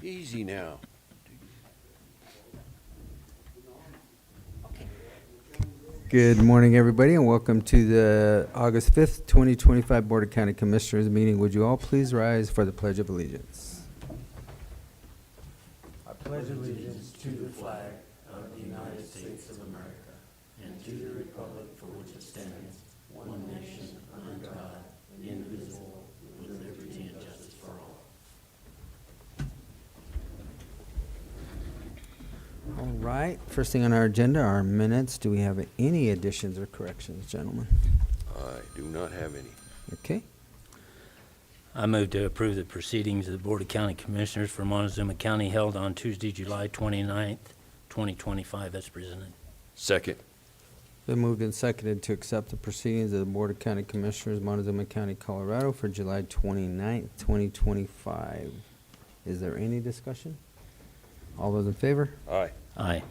Easy now. Good morning, everybody, and welcome to the August 5th, 2025 Board of County Commissioners meeting. Would you all please rise for the Pledge of Allegiance? I pledge allegiance to the flag of the United States of America and to the republic for which it stands, one nation, under God, indivisible, with liberty and justice for all. All right, first thing on our agenda are minutes. Do we have any additions or corrections, gentlemen? I do not have any. Okay, I move to approve the proceedings of the Board of County Commissioners for Montezuma County held on Tuesday, July 29th, 2025 as presented. Second. been moved and seconded to accept the proceedings of the Board of County Commissioners, Montezuma County, Colorado for July 29th, 2025. Is there any discussion? All those in favor? Aye. Aye.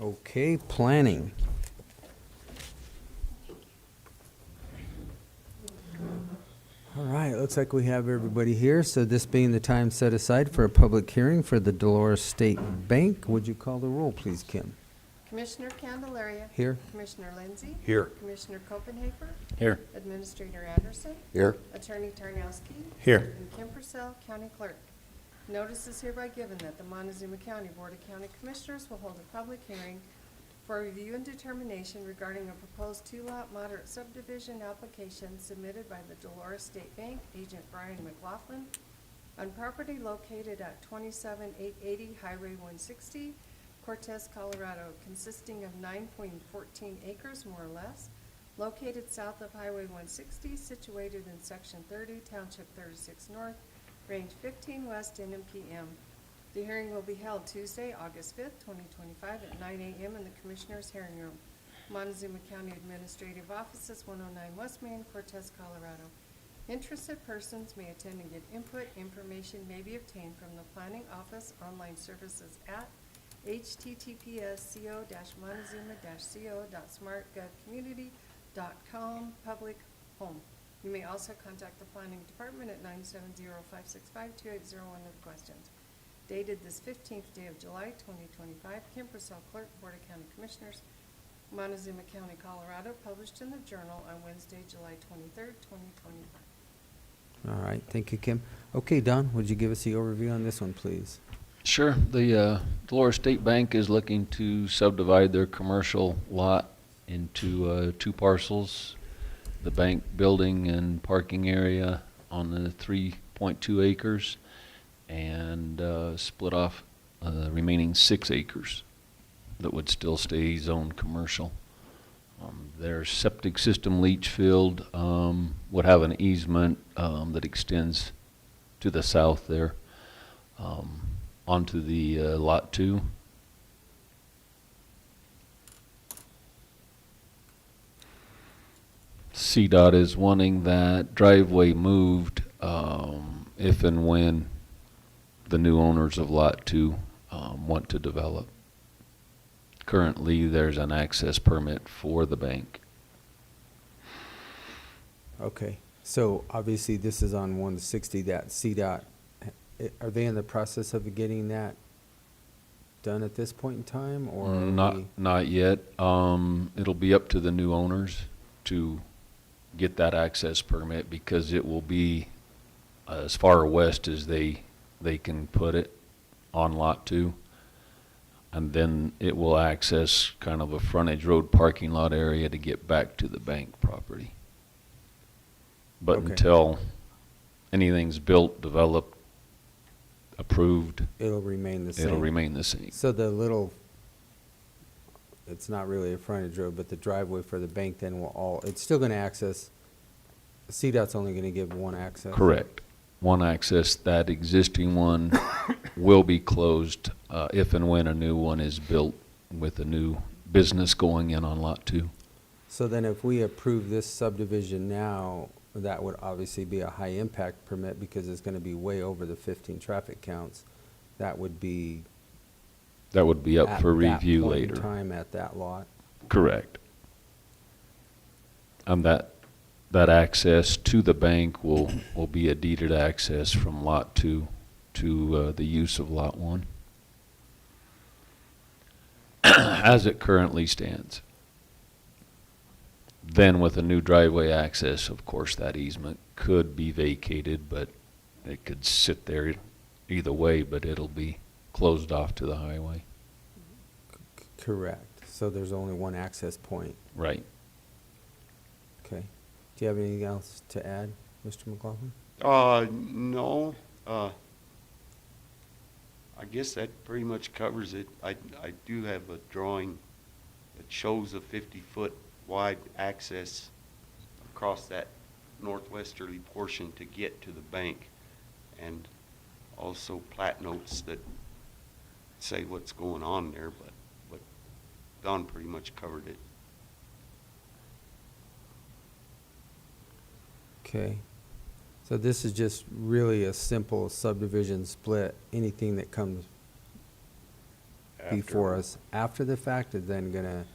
Okay, planning. All right, looks like we have everybody here. So this being the time set aside for a public hearing for the Dolores State Bank, would you call the roll, please, Kim? Commissioner Candelaria. Here. Commissioner Lindsay. Here. Commissioner Copenhaver. Here. Administrator Anderson. Here. Attorney Tarnowski. Here. And Kim Purcell, County Clerk. Notice is hereby given that the Montezuma County Board of County Commissioners will hold a public hearing for review and determination regarding a proposed two-lot moderate subdivision application submitted by the Dolores State Bank, Agent Brian McLaughlin, on property located at 27880 Highway 160, Cortez, Colorado, consisting of 9.14 acres, more or less, located south of Highway 160, situated in Section 30, Township 36 North, Range 15 West, N.M.P.M. The hearing will be held Tuesday, August 5th, 2025, at 9 a.m. in the Commissioners' Hearing Room, Montezuma County Administrative Offices, 109 West Main, Cortez, Colorado. Interested persons may attend and get input. Information may be obtained from the Planning Office online services at https://co.montezuma-co.smartgovcommunity.com public home. You may also contact the Planning Department at 970-565-2801 with questions. Dated this 15th day of July, 2025, Kim Purcell, Clerk, Board of County Commissioners, Montezuma County, Colorado, published in the Journal on Wednesday, July 23rd, 2025. All right, thank you, Kim. Okay, Don, would you give us the overview on this one, please? Sure. The Dolores State Bank is looking to subdivide their commercial lot into two parcels. The bank building and parking area on the 3.2 acres and split off the remaining 6 acres that would still stay zoned commercial. Their septic system leach field would have an easement that extends to the south there onto the Lot 2. CDOT is wanting that driveway moved if and when the new owners of Lot 2 want to develop. Currently, there's an access permit for the bank. Okay, so obviously this is on 160, that CDOT. Are they in the process of getting that done at this point in time, or are we- Not yet. It'll be up to the new owners to get that access permit because it will be as far west as they can put it on Lot 2. And then it will access kind of a frontage road parking lot area to get back to the bank property. But Okay. until anything's built, developed, approved, it'll remain the same? it'll remain the same. So the little, it's not really a frontage road, but the driveway for the bank then will it's still gonna access, CDOT's only gonna give one access? Correct. One access. That existing one will be closed if and when a new one is built with a new business going in on Lot 2. So then if we approve this subdivision now, that would obviously be a high impact permit because it's gonna be way over the 15 traffic counts. That would be That would be up at for that review point in later. time at that lot. Correct. that access to the bank will be a deeded access from Lot 2 to the use of Lot 1 as it currently stands. Then with a new driveway access, of course, that easement could be vacated, but it could sit there either way, but it'll be closed off to the highway. Correct. So there's only one access point. Right. Okay. Do you have anything else to add, Mr. McLaughlin? No. I guess that pretty much covers it. I do have a drawing that shows a 50-foot wide access across that northwesterly portion to get to the bank, and also plat notes that say what's going on there, but Don pretty much covered it. Okay. So this is just really a simple subdivision split. Anything that comes before us after the fact is then gonna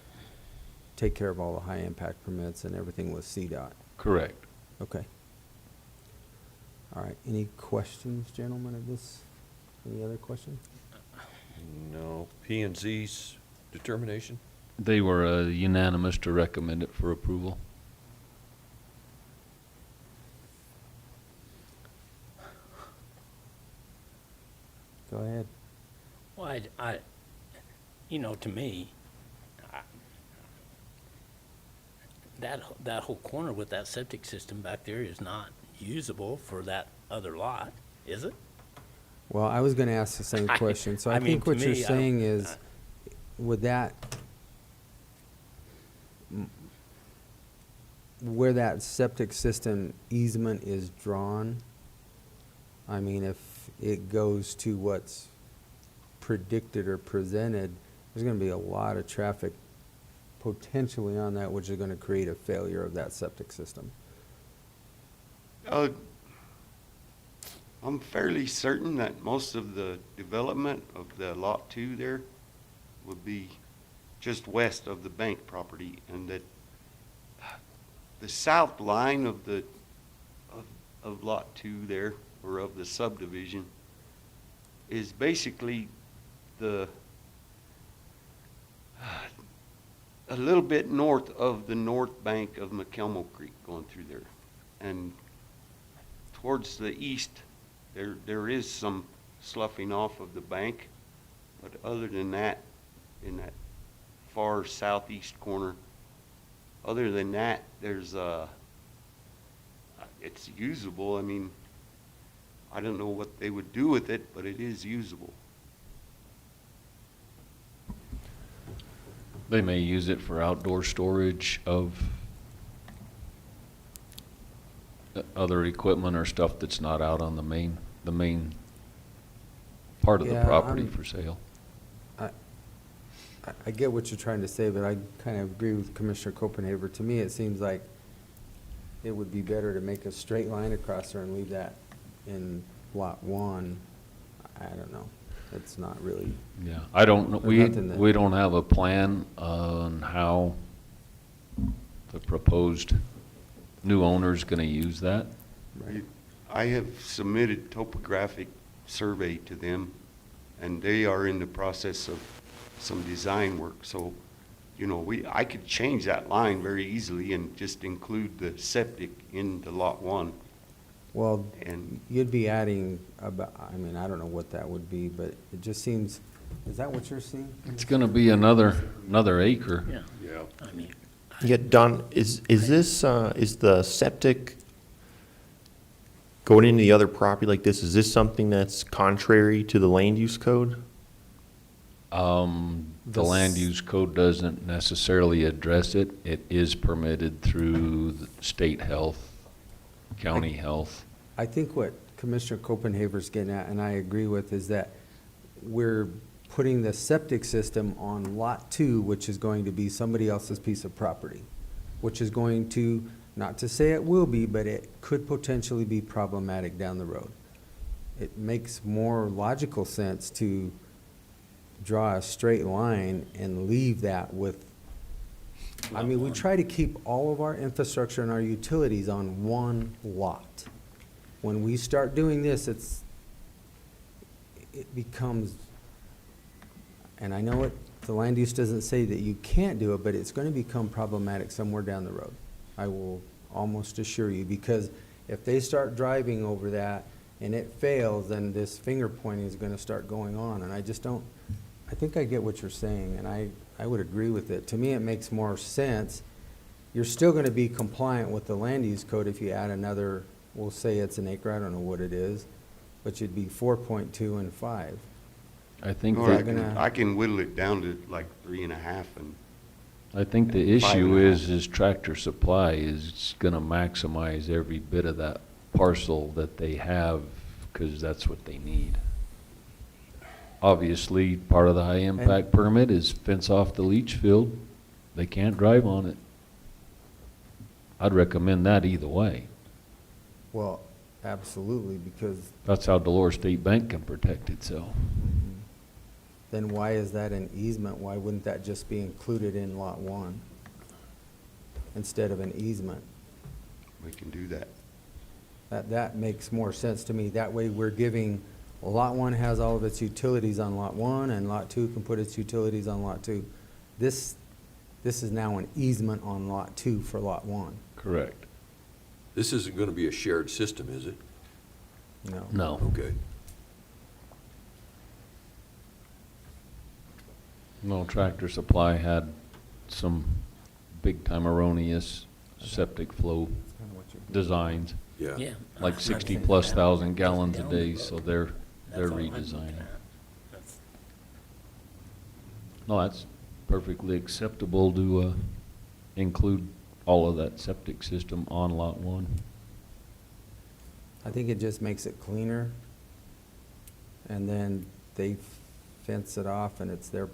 take care of all the high impact permits and everything with CDOT. Correct. Okay. All right. Any questions, gentlemen, of this? Any other questions? No. P and Z's determination? They were unanimous to recommend it for approval. Go ahead. Well, to me, that whole corner with that septic system back there is not usable for that other lot, is it? Well, I was gonna ask the same question. So I I mean, think what to you're me, I saying don't- is, would that, where that septic system easement is drawn, I mean, if it goes to what's predicted or presented, there's gonna be a lot of traffic potentially on that, which is gonna create a failure of that septic system. I'm fairly certain that most of the development of the Lot 2 there would be just west of the bank property, and that the south line of of Lot 2 there, or of the subdivision, is basically a little bit north of the north bank of McElmo Creek going through there. And towards the east, there is some sloughing off of the bank, but other than that, in that far southeast corner, other than that, there's it's usable. I mean, I don't know what they would do with it, but it is usable. They may use it for outdoor storage of other equipment or stuff that's not out on the main part of the Yeah, property I'm- for sale. I get what you're trying to say, but I kind of agree with Commissioner Copenhaver. To me, it seems like it would be better to make a straight line across there and leave that in Lot 1. I don't know. It's not really, Yeah, I don't know, There's nothing that- we don't have a plan on how the proposed new owner's gonna use that. right. I have submitted topographic survey to them, and they are in the process of some design work. So, I could change that line very easily and just include the septic into Lot 1. Well, And you'd be adding about, I mean, I don't know what that would be, but it just seems, is that what you're seeing? It's gonna be another acre. Yeah, Yeah. I mean, Yeah, Don, is the septic going into the other property like this, is this something that's contrary to the land use code? The land use code doesn't necessarily address it. It is permitted through the state health, county health. I think what Commissioner Copenhaver's getting at, and I agree with, is that we're putting the septic system on Lot 2, which is going to be somebody else's piece of property, which is going to, not to say it will be, but it could potentially be problematic down the road. It makes more logical sense to draw a straight line and leave that with I mean, we try to keep all of our infrastructure and our utilities on one lot. When we start doing this, it becomes, and I know the land use doesn't say that you can't do it, but it's gonna become problematic somewhere down the road. I will almost assure you, because if they start driving over that and it fails, then this finger pointing is gonna start going on, and I just don't, I think I get what you're saying, and I would agree with it. To me, it makes more sense. You're still gonna be compliant with the land use code if you add another, we'll say it's an acre, I don't know what it is, but you'd be 4.2 and 5. I think Or They're that, gonna- I can whittle it down to like 3.5 and I think the Five issue and a is Tractor Supply is gonna maximize every bit of that parcel that they have, because that's what they need. Obviously, part of the high impact permit is fence off the leach field. They can't drive on it. I'd recommend that either way. Well, absolutely, because That's how Dolores State Bank can protect itself. then why is that an easement? Why wouldn't that just be included in Lot 1 instead of an easement? we can do that. That makes more sense to me. That way we're giving, Lot 1 has all of its utilities on Lot 1, and Lot 2 can put its utilities on Lot 2. This is now an easement on Lot 2 for Lot 1. Correct. This isn't gonna be a shared system, is it? No. No. Okay. No, Tractor Supply had some big-time erroneous septic flow That's kinda what you're- designs, Yeah. Yeah. like I 60-plus thousand gallons a Down day, the so road. they're That's all I'm looking redesigning. at. That's- No, that's perfectly acceptable to include all of that septic system on Lot 1. I think it just makes it cleaner. And then they fence it off and it's their,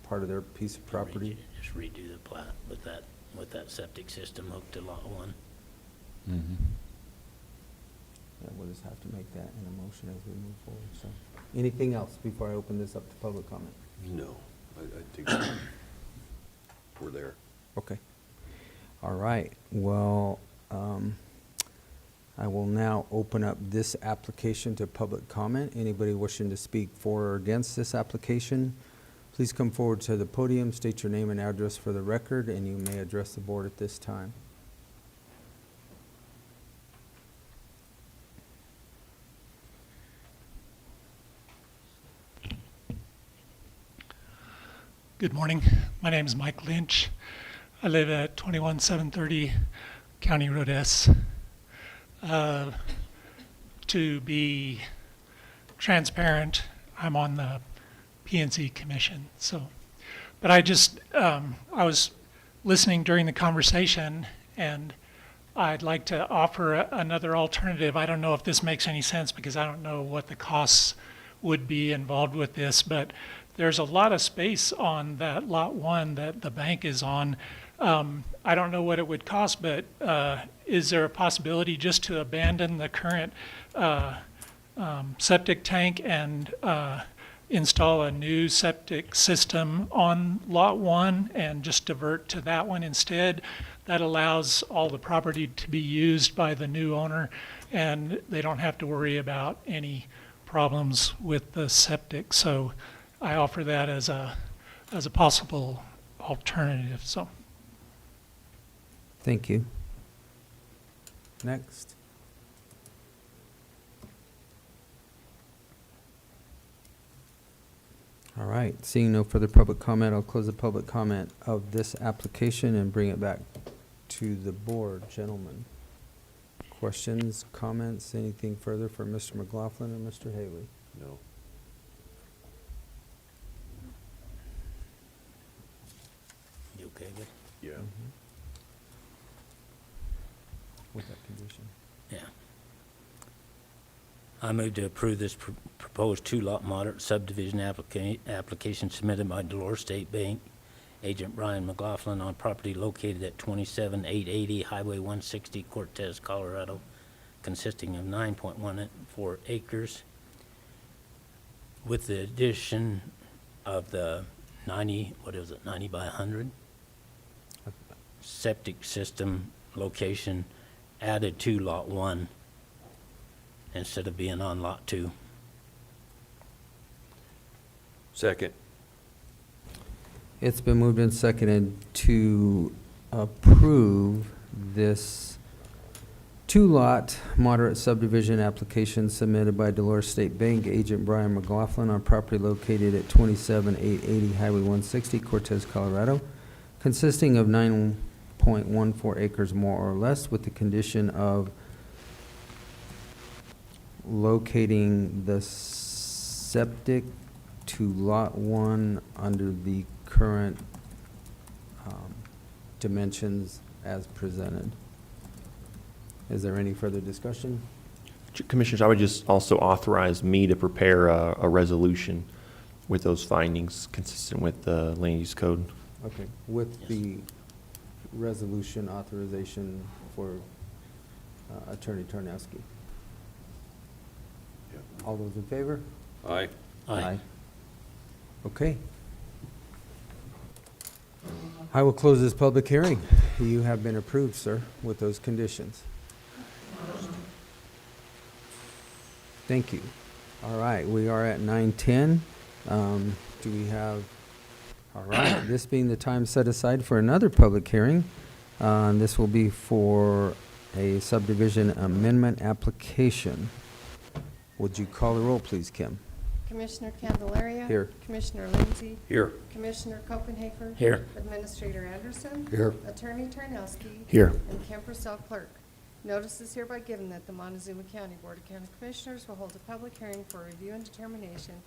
part of their piece of property. Just redo the plat with that septic system hooked to Lot 1. Mhm. Yeah, we'll just have to make that in a motion as we move forward, so. Anything else before I open this up to public comment? No, I think we're there. Okay. All right, well, I will now open up this application to public comment. Anybody wishing to speak for or against this application, please come forward to the podium, state your name and address for the record, and you may address the board at this time. Good morning. My name is Mike Lynch. I live at 21730 County Road S. To be transparent, I'm on the P&Z Commission. But I was listening during the conversation, and I'd like to offer another alternative. I don't know if this makes any sense because I don't know what the costs would be involved with this, but there's a lot of space on that Lot 1 that the bank is on. I don't know what it would cost, but is there a possibility just to abandon the current septic tank and install a new septic system on Lot 1 and just divert to that one instead? That allows all the property to be used by the new owner, and they don't have to worry about any problems with the septic. So I offer that as a possible alternative. So Thank you. Next. All right, seeing no further public comment, I'll close the public comment of this application and bring it back to the board. Gentlemen, questions, comments, anything further for Mr. McLaughlin or Mr. Haley? No. You okay with? Yeah. With that condition. Yeah. I move to approve this proposed two-lot moderate subdivision application submitted by Dolores State Bank, Agent Brian McLaughlin, on property located at 27880 Highway 160, Cortez, Colorado, consisting of 9.14 acres, with the addition of the 90 by 100? septic system location added to Lot 1 instead of being on Lot 2. Second. It's been moved and seconded to approve this two-lot moderate subdivision application submitted by Dolores State Bank agent Brian McLaughlin on property located at 27880 Highway 160, Cortez, Colorado, consisting of 9.14 acres more or less, with the condition of locating the septic to Lot 1 under the current dimensions as presented. Is there any further discussion? Commissioners, I would just also authorize me to prepare a resolution with those findings consistent with the land use code. Okay, with Yes. the resolution authorization for Attorney Tarnowski. Yep. All those in favor? Aye. Okay. I will close this public hearing. You have been approved, sir, with those conditions. Thank you. All right, we are at 9:10. Do we have, all right, this being the time set aside for another public hearing. This will be for a subdivision amendment application. Would you call the roll, please, Kim? Commissioner Candelaria. Here. Commissioner Lindsey. Here. Commissioner Copenhaver. Here. Administrator Anderson. Here. Attorney Tarnowski. Here. And Kim Purcell, clerk. Notice is hereby given that the Montezuma County Board of County Commissioners will hold a public hearing for review and determination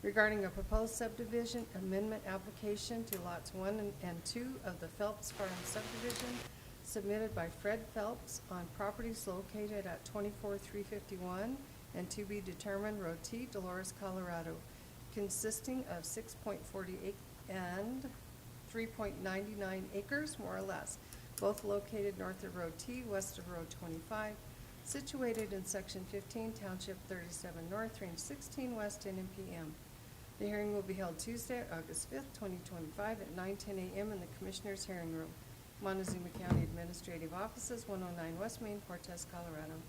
regarding a proposed subdivision amendment application to lots 1 and 2 of the Phelps Farms Subdivision submitted by Fred Phelps on properties located at 24351 and to be determined Road T, Dolores, Colorado, consisting of 6.48 and 3.99 acres, more or less, both located north of Road T, west of Road 25, situated in Section 15, Township 37 North, Range 16 West, N.M.P.M. The hearing will be held Tuesday, August 5th, 2025, at 9:10 a.m. in the Commissioners' Hearing Room, Montezuma County Administrative Offices, 109 West Main, Cortez, Colorado.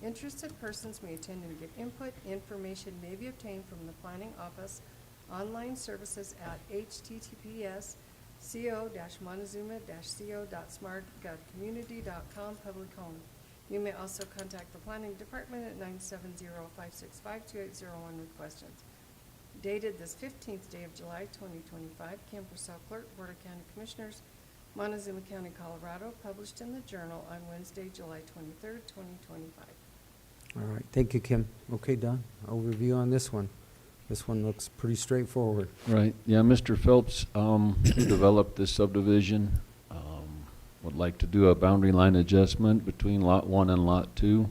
Interested persons may attend and give input. Information may be obtained from the Planning Office online services at https://montezuma-co.smart.community.com public home. You may also contact the Planning Department at 970-565-2801 with questions. Dated this 15th day of July, 2025, Kim Purcell, Clerk, Board of County Commissioners, Montezuma County, Colorado, published in the Journal on Wednesday, July 23rd, 2025. All right, thank you, Kim. Okay, Don, overview on this one. This one looks pretty straightforward. Right, yeah, Mr. Phelps, who developed this subdivision, would like to do a boundary line adjustment between Lot 1 and Lot 2,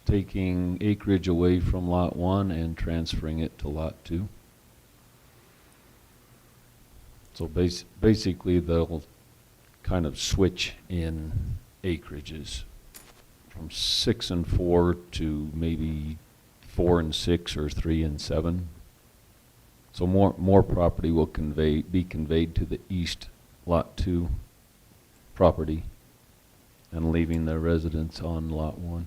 taking acreage away from Lot 1 and transferring it to Lot 2. So basically, they'll kind of switch in acreages from 6 and 4 to maybe 4 and 6 or 3 and 7. So more property will be conveyed to the east Lot 2 property and leaving the residents on Lot 1.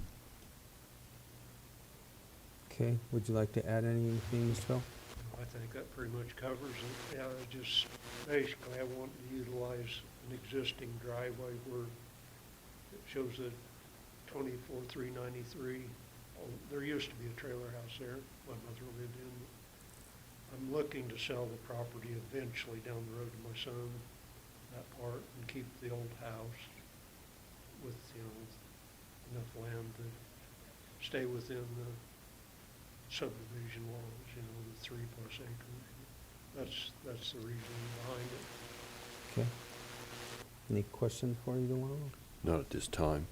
Okay, would you like to add anything, Mr. Phil? I think that pretty much covers it. Yeah, just basically I want to utilize an existing driveway where it shows that 24393. There used to be a trailer house there. My mother lived in. I'm looking to sell the property eventually down the road to my son, that part, and keep the old house with, enough land to stay within the subdivision walls, the 3+ acres. That's the reason behind it. Okay. Any questions for either one of them? Not at this time.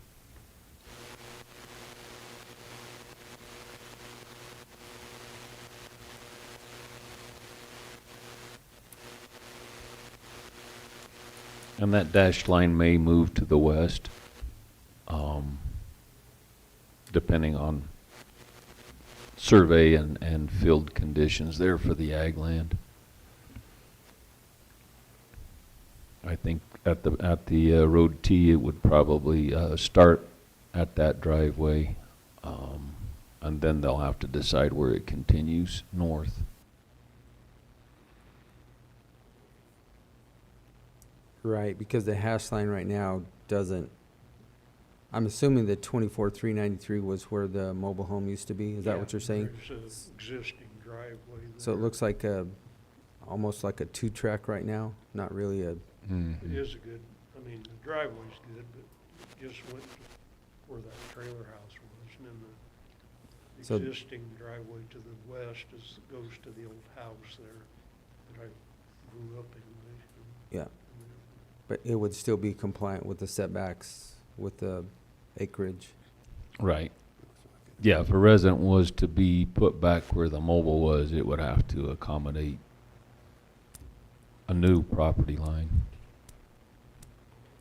And that dashed line may move to the west, depending on survey and field conditions there for the ag land. I think at the Road T, it would probably start at that driveway, and then they'll have to decide where it continues north. Right, because the hash line right now doesn't, I'm assuming that 24,393 was where the mobile home used to be. Is that what you're saying? There's an existing driveway there. So it looks like almost like a two-track right now, not really a, It is a good, I mean, the driveway's good, but it just went to where that trailer house was. And then the So- existing driveway to the west goes to the old house there that I grew up in. yeah. But it would still be compliant with the setbacks with the acreage. Right. Yeah, if a resident was to be put back where the mobile was, it would have to accommodate a new property line.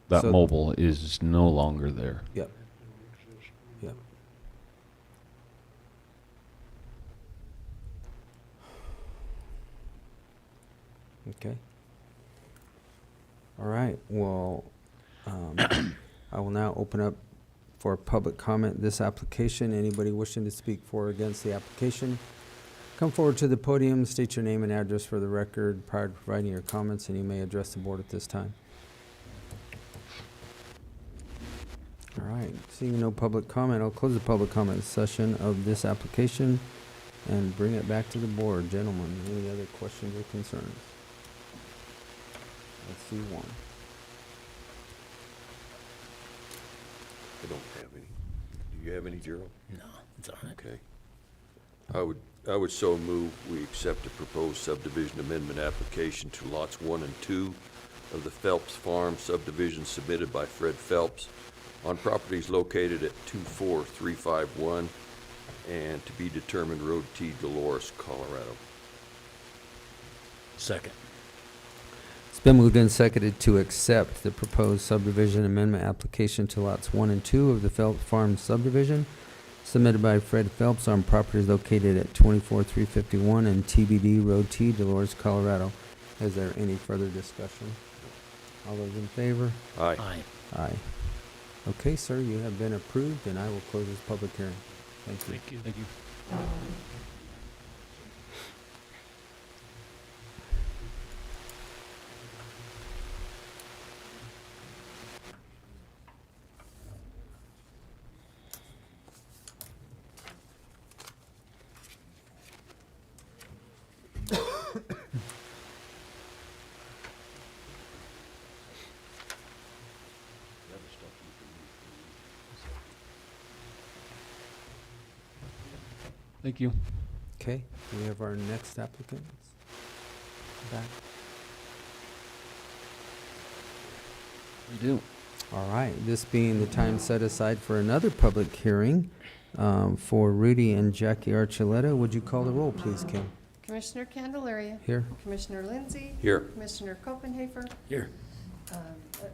That So- mobile is no longer there. Yep. Yep. Okay. All right, well, I will now open up for public comment this application. Anybody wishing to speak for or against the application, come forward to the podium, state your name and address for the record prior to providing your comments, and you may address the board at this time. All right, seeing no public comment, I'll close the public comment session of this application and bring it back to the board. Gentlemen, any other questions or concerns? Let's see one. I don't have any. Do you have any, Gerald? No, it's on it. Okay. I would so move we accept the proposed subdivision amendment application to lots 1 and 2 of the Phelps Farms Subdivision submitted by Fred Phelps on properties located at 24351 and to be determined Road T, Dolores, Colorado. Second. It's been moved and seconded to accept the proposed subdivision amendment application to lots 1 and 2 of the Phelps Farms subdivision submitted by Fred Phelps on properties located at 24351 and TBD Road T, Dolores, Colorado. Is there any further discussion? All those in favor? Aye. Aye. Aye. Okay, sir, you have been approved, and I will close this public hearing. Thank you. Thank you. Thank you. Thank you. Okay, we have our next applicant back. We do. All right, this being the time set aside for another public hearing for Rudy and Jackie Archuleta, would you call the roll, please, Kim? Commissioner Candelaria. Here? Commissioner Lindsay. Here. Commissioner Copenhaver. Here.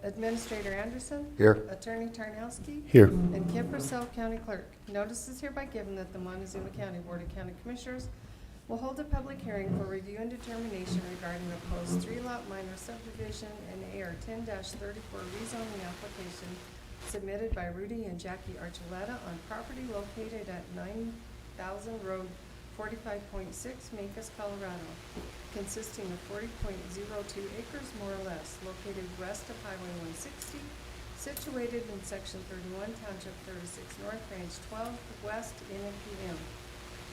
Administrator Anderson. Here. Attorney Tarnowski. Here. And Kim Purcell, County Clerk. Notice is hereby given that the Montezuma County Board of County Commissioners will hold a public hearing for review and determination regarding the proposed 3-lot minor subdivision and AR 10-34 rezoning application submitted by Rudy and Jackie Archuleta on property located at 9,000 Road 45.6, Mancos, Colorado, consisting of 40.02 acres more or less, located west of Highway 160, situated in Section 31, Township 36 North, Range 12, West, N.M.P.M.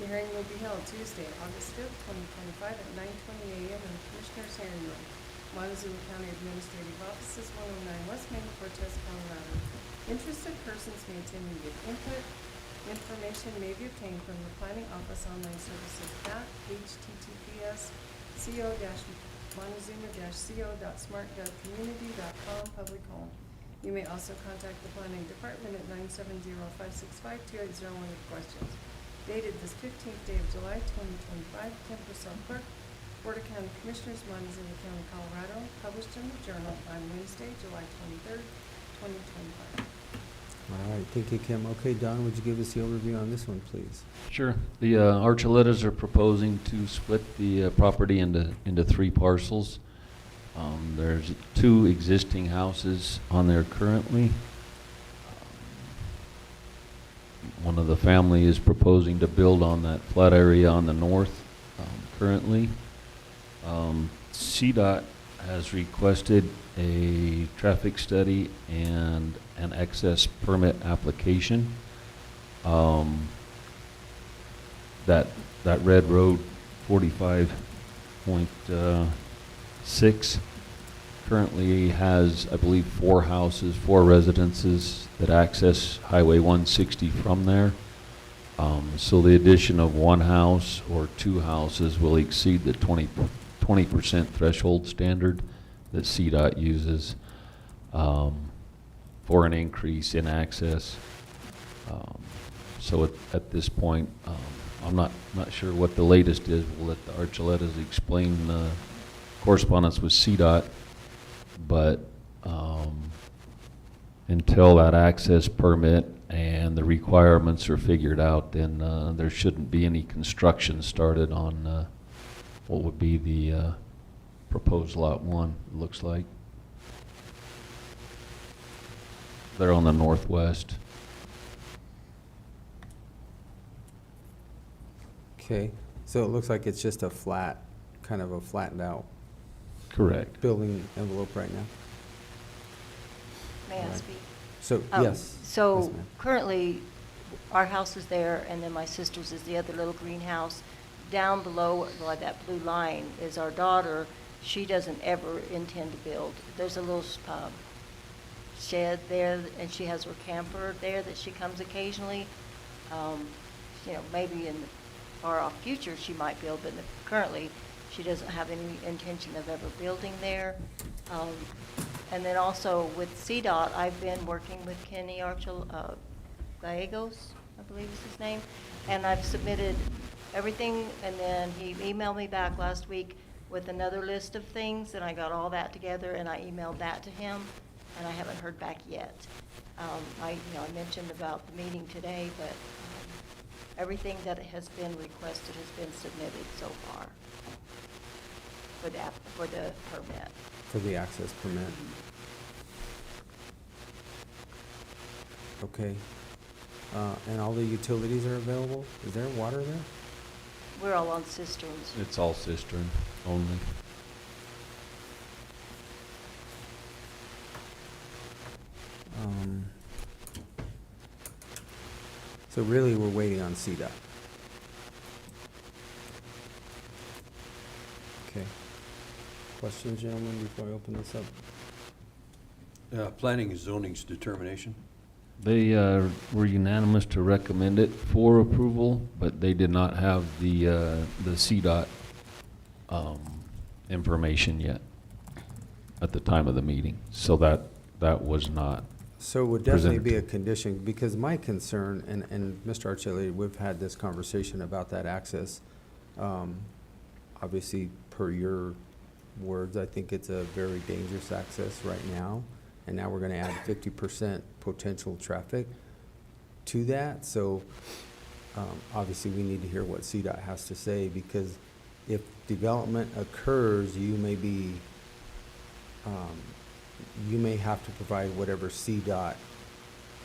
The hearing will be held Tuesday, August 5th, 2025 at 9:20 a.m. in the Commissioners' hearing room, Montezuma County Administrative Offices, 109 West Main, Cortez, Colorado. Interested persons may attend and give input. Information may be obtained from the Planning Office online services at https://montezuma-co.smart.community.com public home. You may also contact the Planning Department at 970-565-2801 with questions. Dated this 15th day of July, 2025, Kim Purcell Clerk, Board of County Commissioners, Montezuma County, Colorado, published in the Journal on Wednesday, July 23rd, 2025. All right, thank you, Kim. Okay, Don, would you give us the overview on this one, please? Sure. The Archuletas are proposing to split the property into 3 parcels. There's 2 existing houses on there currently. One of the family is proposing to build on that flat area on the north currently. CDOT has requested a traffic study and an access permit application. That red road 45.6 currently has, I believe, 4 houses, 4 residences that access Highway 160 from there. So the addition of 1 house or 2 houses will exceed the 20% threshold standard that CDOT uses for an increase in access. So at this point, I'm not sure what the latest is. We'll let the Archulettas explain the correspondence with CDOT, but until that access permit and the requirements are figured out, then there shouldn't be any construction started on what would be the proposed Lot 1, it looks like. They're on the northwest. Okay, so it looks like it's just a flat, kind of a flattened out Correct. building envelope right now? May I Right. speak? So, Um, yes. So Yes, ma'am. currently, our house is there, and then my sister's is the other little greenhouse. Down below, by that blue line, is our daughter. She doesn't ever intend to build. There's a little shed there, and she has her camper there that she comes occasionally. Maybe in the far-off future, she might build, but currently, she doesn't have any intention of ever building there. And then also with CDOT, I've been working with Kenny Gallegos, I believe is his name, and I've submitted everything, and then he emailed me back last week with another list of things, and I got all that together, and I emailed that to him, and I haven't heard back yet. I mentioned about the meeting today, but everything that has been requested has been submitted so far for the permit. For the access permit. Okay. And all the utilities are available? Is there water there? We're all on cisterns. It's all cistern only. So really, we're waiting on CDOT. Okay. Questions, gentlemen, before I open this up? Planning and zoning's determination? They were unanimous to recommend it for approval, but they did not have the CDOT information yet at the time of the meeting. So that was not. So it would definitely be a presented. condition, because my concern, and Mr. Archuleta, we've had this conversation about that access. Obviously, per your words, I think it's a very dangerous access right now. And now we're gonna add 50% potential traffic to that. So, obviously, we need to hear what CDOT has to say, because if development occurs, you may be, you may have to provide whatever CDOT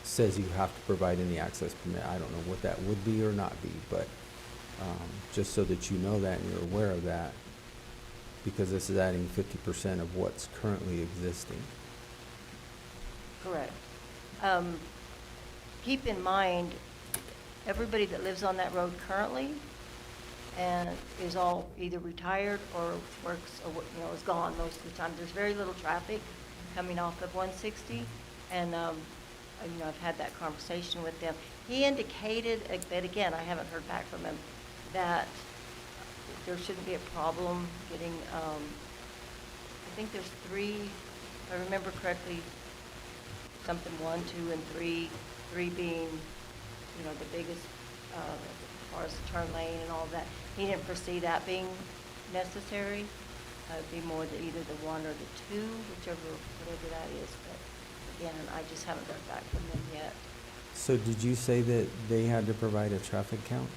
says you have to provide in the access permit. I don't know what that would be or not be, but, just so that you know that and you're aware of that, because this is adding 50% of what's currently existing. Correct. Keep in mind, everybody that lives on that road currently and is all either retired or works, or, is gone most of the time. There's very little traffic coming off of 160, and, I've had that conversation with them. He indicated, but again, I haven't heard back from him, that there shouldn't be a problem getting, I think there's 3, if I remember correctly, something 1, 2, and 3, 3 being, the biggest, as far as the turn lane and all of that. He didn't foresee that being necessary. It'd be more either the 1 or the 2, whatever that is. But again, I just haven't heard back from them yet. So did you say that they had to provide a traffic count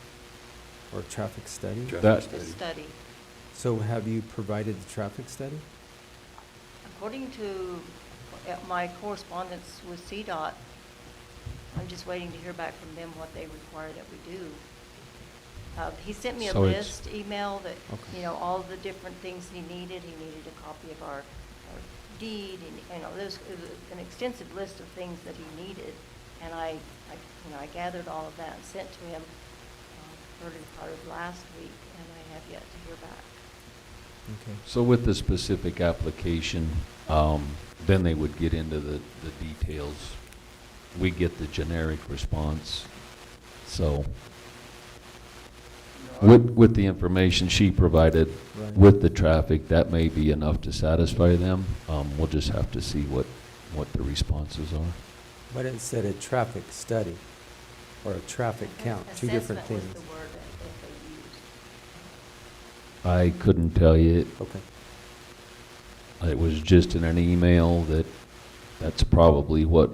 or traffic study? Traffic That- The study. study. So have you provided the traffic study? according to my correspondence with CDOT, I'm just waiting to hear back from them what they require that we do. He sent me a So it's- list email that, Okay. you know, all the different things he needed. He needed a copy of our deed, and, you know, there's an extensive list of things that he needed. And I gathered all of that and sent to him early part of last week, and I have yet to hear back. Okay. So with the specific application, then they would get into the details. We get the generic response. So with the information she provided, Right. with the traffic, that may be enough to satisfy them. We'll just have to see what the responses are. But it said a traffic study or a traffic count, two different things. Assessment was the word that they used. I couldn't tell you. Okay. It was just in an email that's probably what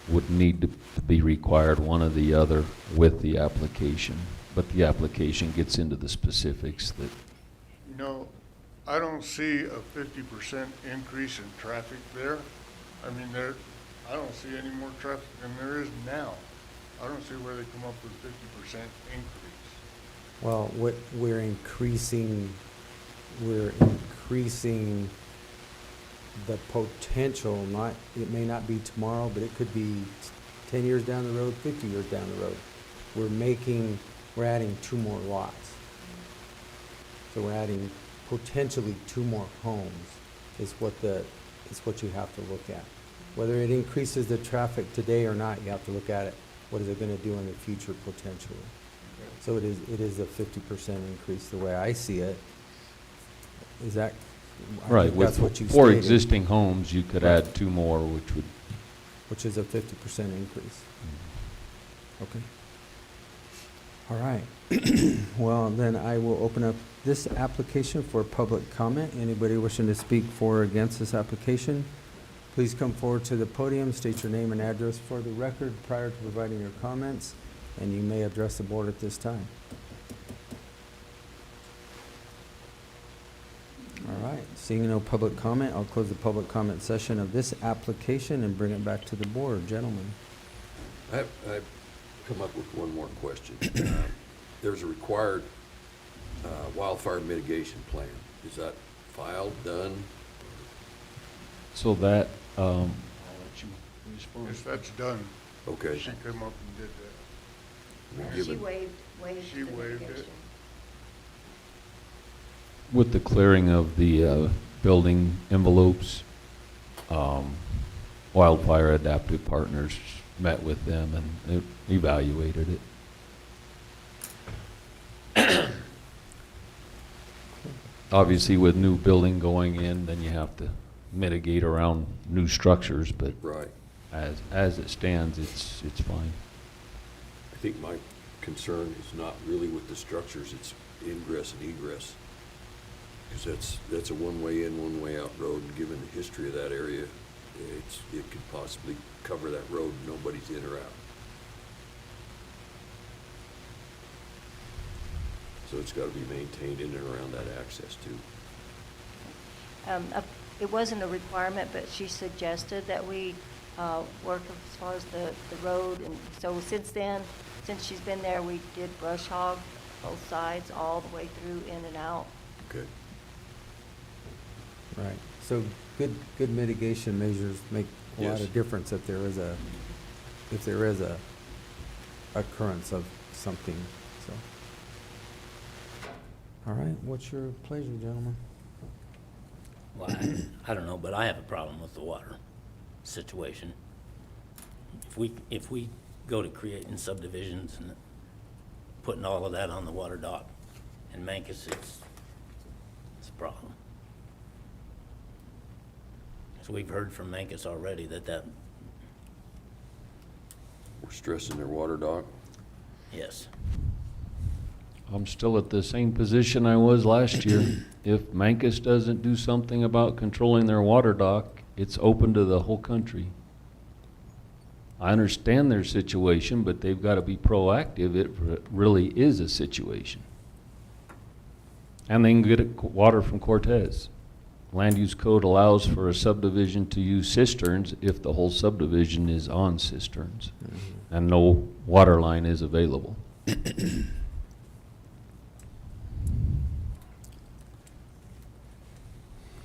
would need to be required, one or the other, with the application. But the application gets into the specifics that, You know, I don't see a 50% increase in traffic there. I mean, I don't see any more traffic than there is now. I don't see where they come up with 50% increase. Well, what we're increasing the potential, it may not be tomorrow, but it could be 10 years down the road, 50 years down the road. We're adding 2 more lots. So we're adding potentially 2 more homes is what you have to look at. Whether it increases the traffic today or not, you have to look at it. What is it gonna do in the future potentially? So it is a 50% increase the way I see it. Is that, I right, think that's what you for stated, existing homes, you could Right. add 2 more, which would, which is a 50% increase. Okay. All right. Well, then I will open up this application for public comment. Anybody wishing to speak for or against this application, please come forward to the podium, state your name and address for the record prior to providing your comments, and you may address the board at this time. All right, seeing no public comment, I'll close the public comment session of this application and bring it back to the board. Gentlemen. I've come up with one more question. There's a required wildfire mitigation plan. Is that filed, done? so that, I'll let you finish Yes, first. that's done. Okay. She came up and did that. We've She given- waived She the waived it. mitigation. With the clearing of the building envelopes, Wildfire Adaptive Partners met with them and evaluated it. Obviously, with new building going in, then you have to mitigate around new structures, but Right. as it stands, it's fine. I think my concern is not really with the structures, it's ingress and egress. Because that's a one-way in, one-way out road, and given the history of that area, it could possibly cover that road and nobody's in or out. So it's gotta be maintained in and around that access too. It wasn't a requirement, but she suggested that we work as far as the road. And so since she's been there, we did brush hog both sides, all the way through, in and out. Okay. Right, so good mitigation measures make a lot Yes. of difference if there is a occurrence of something, so. All right, what's your pleasure, gentlemen? Well, I don't know, but I have a problem with the water situation. If we go to creating subdivisions and putting all of that on the water dock in Mancus, it's a problem. So we've heard from Mancus already that, We're stressing their water dock. yes. I'm still at the same position I was last year. If Mancus doesn't do something about controlling their water dock, it's open to the whole country. I understand their situation, but they've got to be proactive. It really is a situation. And they can get water from Cortez. land use code allows for a subdivision to use cisterns if the whole subdivision is on cisterns and no water line is available.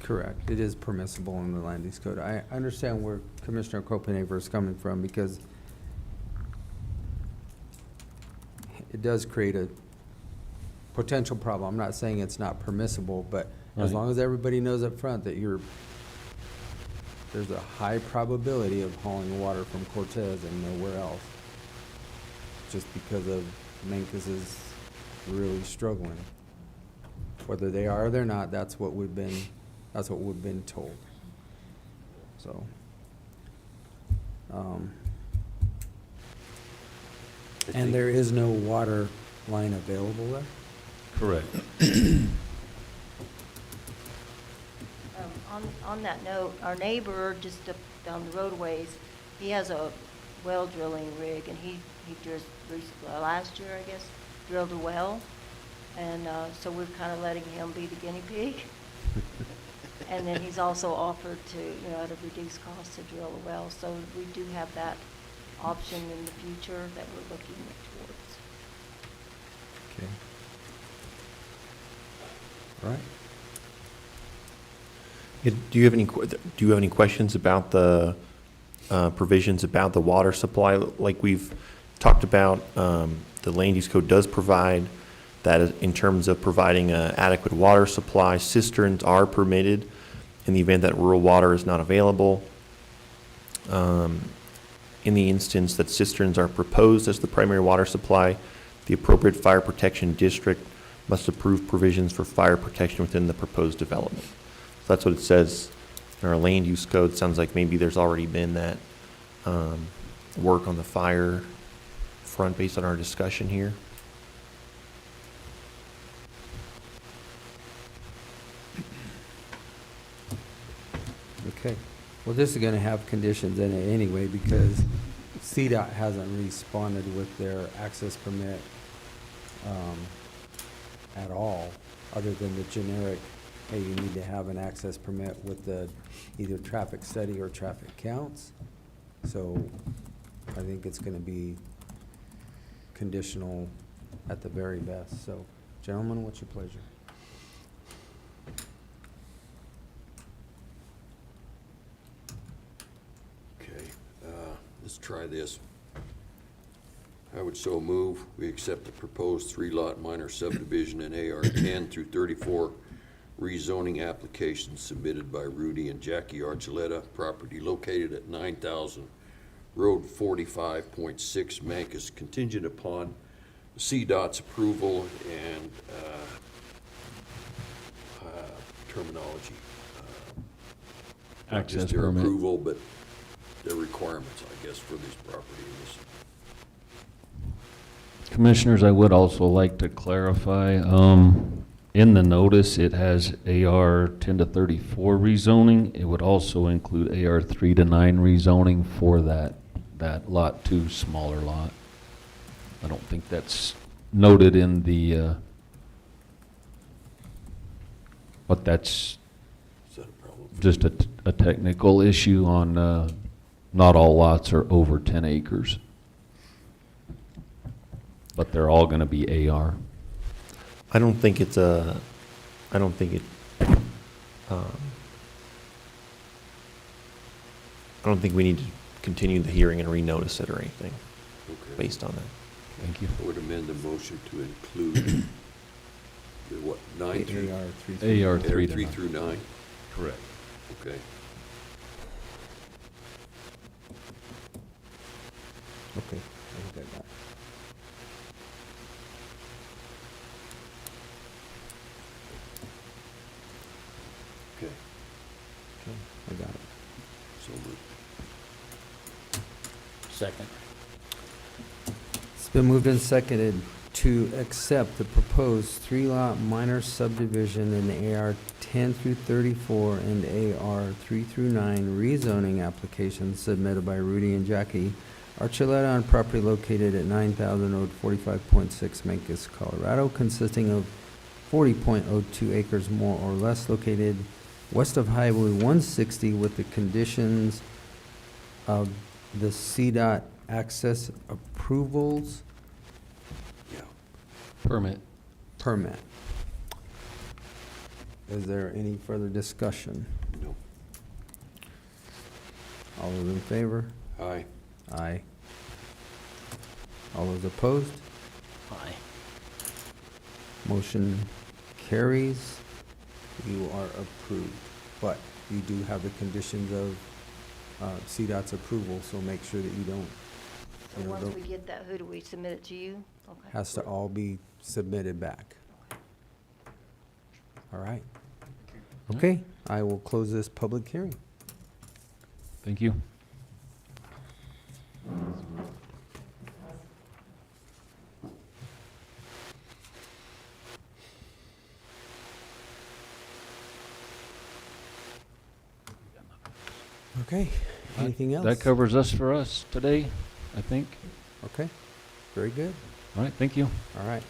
Correct. It is permissible in the land use code. I understand where Commissioner Copenhaver is coming from because it does create a potential problem. I'm not saying it's not permissible, but as Right. long as everybody knows up front that there's a high probability of hauling water from Cortez and nowhere else. Just because of Memphis is really struggling. Whether they are or they're not, that's what we've been told. So, and there is no water line available there? Correct. On that note, our neighbor just up down the roadways, he has a well drilling rig, and he just recently, last year, I guess, drilled a well. And so we're kind of letting him be the guinea pig. And then he's also offered to, at a reduced cost to drill a well. So we do have that option in the future that we're looking towards. Okay. All right. Do you have any questions about the provisions about the water supply? Like we've talked about, the land use code does provide that in terms of providing an adequate water supply. Cisterns are permitted in the event that rural water is not available. In the instance that cisterns are proposed as the primary water supply, the appropriate fire protection district must approve provisions for fire protection within the proposed development. So that's what it says in our land use code. Sounds like maybe there's already been that work on the fire front based on our discussion here. Okay. Well, this is going to have conditions in it anyway because CDOT hasn't responded with their access permit at all, other than the generic, hey, you need to have an access permit with the either traffic study or traffic counts. So I think it's going to be conditional at the very best. So, gentlemen, what's your pleasure? Okay, let's try this. I would so move, we accept the proposed 3-lot minor subdivision in AR 10 through 34 rezoning application submitted by Rudy and Jackie Archuleta, property located at 9,000 Road 45.6, Mancus, contingent upon CDOT's approval and terminology. Not just Access their permit. approval, but their requirements, I guess, for this property. Commissioners, I would also like to clarify, in the notice, it has AR 10 to 34 rezoning. It would also include AR 3 to 9 rezoning for that Lot 2 smaller lot. I don't think that's noted in the, but that's Is that a problem? just a technical issue on, not all lots are over 10 acres. But they're all gonna be AR. I don't think it, I don't think we need to continue the hearing and renotice it or anything Okay. based on that. Thank you. I would amend the motion to include the what, 9 through? AR 3. AR 3 to 3 9. through 9? Correct. Okay. Okay. I think I got it. Okay, Okay, I got it. so moved. Second. It's been moved and seconded to accept the proposed 3-lot minor subdivision in AR 10 through 34 and AR 3 through 9 rezoning applications submitted by Rudy and Jackie Archuleta on property located at 9,000 Road 45.6, Mancus, Colorado, consisting of 40.02 acres more or less located west of Highway 160 with the conditions of the CDOT access approvals Permit. permit. Is there any further discussion? No. All those in favor? Aye. Aye. All those opposed? Aye. Motion carries. You are approved, but you do have the conditions of CDOT's approval, so make sure that you don't, So you know, once don't- we get that, who do we submit it to you? Okay. has to all be submitted back. All right. Okay, I will close this public hearing. Thank you. Okay, anything else? That covers us for us today, I think. Okay, very good. All right, thank you. All right.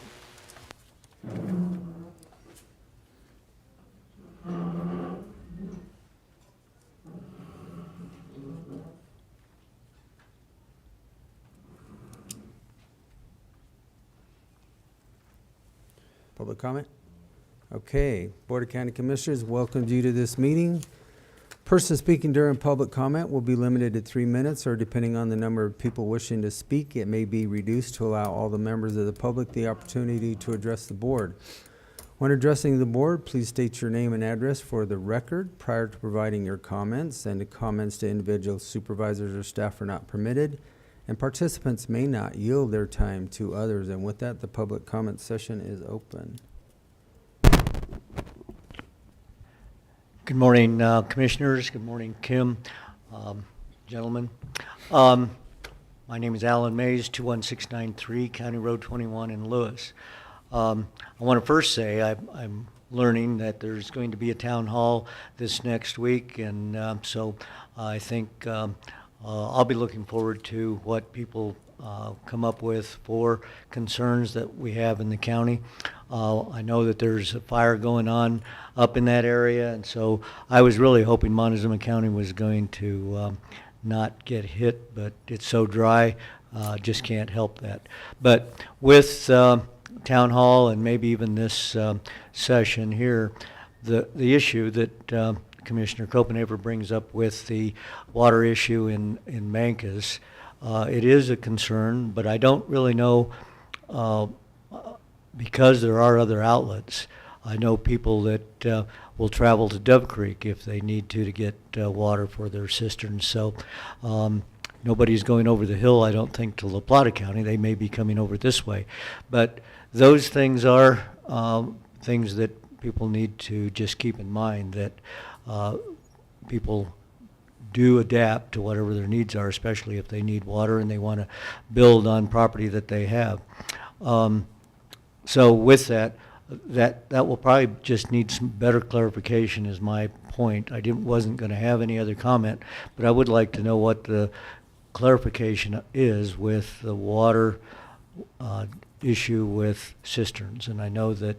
Public comment? Okay, Board of County Commissioners welcomes you to this meeting. Person speaking during public comment will be limited to 3 minutes, or depending on the number of people wishing to speak, it may be reduced to allow all the members of the public the opportunity to address the board. When addressing the board, please state your name and address for the record prior to providing your comments, and the comments to individual supervisors or staff are not permitted, and participants may not yield their time to others. And with that, the public comment session is open. Good morning, Commissioners. Good morning, Kim, gentlemen. My name is Alan Mays, 21693 County Road 21 in Lewis. I want to first say I'm learning that there's going to be a town hall this next week, and so I think I'll be looking forward to what people come up with for concerns that we have in the county. I know that there's a fire going on up in that area, and so I was really hoping Montezuma County was going to not get hit, but it's so dry, just can't help that. But with town hall and maybe even this session here, the issue that Commissioner Copenhaver brings up with the water issue in Mancos, it is a concern, but I don't really know, because there are other outlets. I know people that will travel to Dove Creek if they need to get water for their cisterns. So nobody's going over the hill, I don't think, to La Plata County. They may be coming over this way. But those things are things that people need to just keep in mind, that people do adapt to whatever their needs are, especially if they need water and they want to build on property that they have. So with that will probably just need some better clarification, is my point. I wasn't going to have any other comment, but I would like to know what the clarification is with the water issue with cisterns. And I know that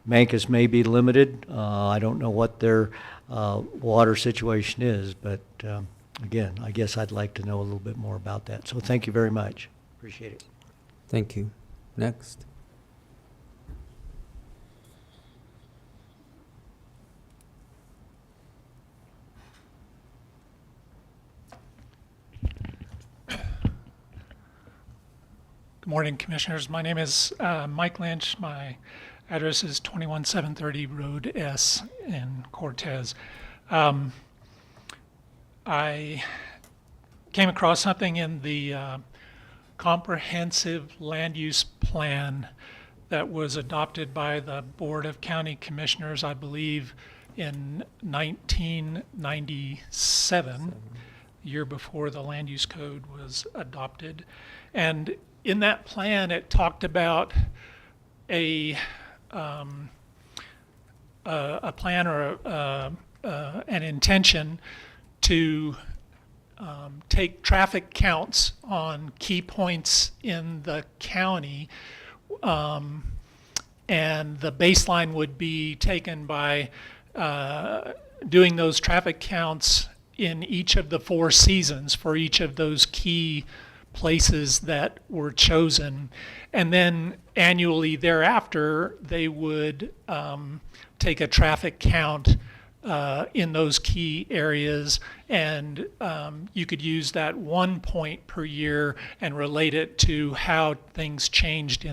Mancos may be limited. I don't know what their water situation is, but again, I guess I'd like to know a little bit more about that. So thank you very much. Appreciate it. Thank you. Next. Good morning, Commissioners. My name is Mike Lynch. My address is 21730 Road S in Cortez. I came across something in the comprehensive land use plan that was adopted by the Board of County Commissioners, I believe, in 1997, the year before the land use code was adopted. And in that plan, it talked about a plan or an intention to take traffic counts on key points in the county, and the baseline would be taken by doing those traffic counts in each of the 4 seasons for each of those key places that were chosen. And then annually thereafter, they would take a traffic count in those key areas, and you could use that 1 point per year and relate it to how things changed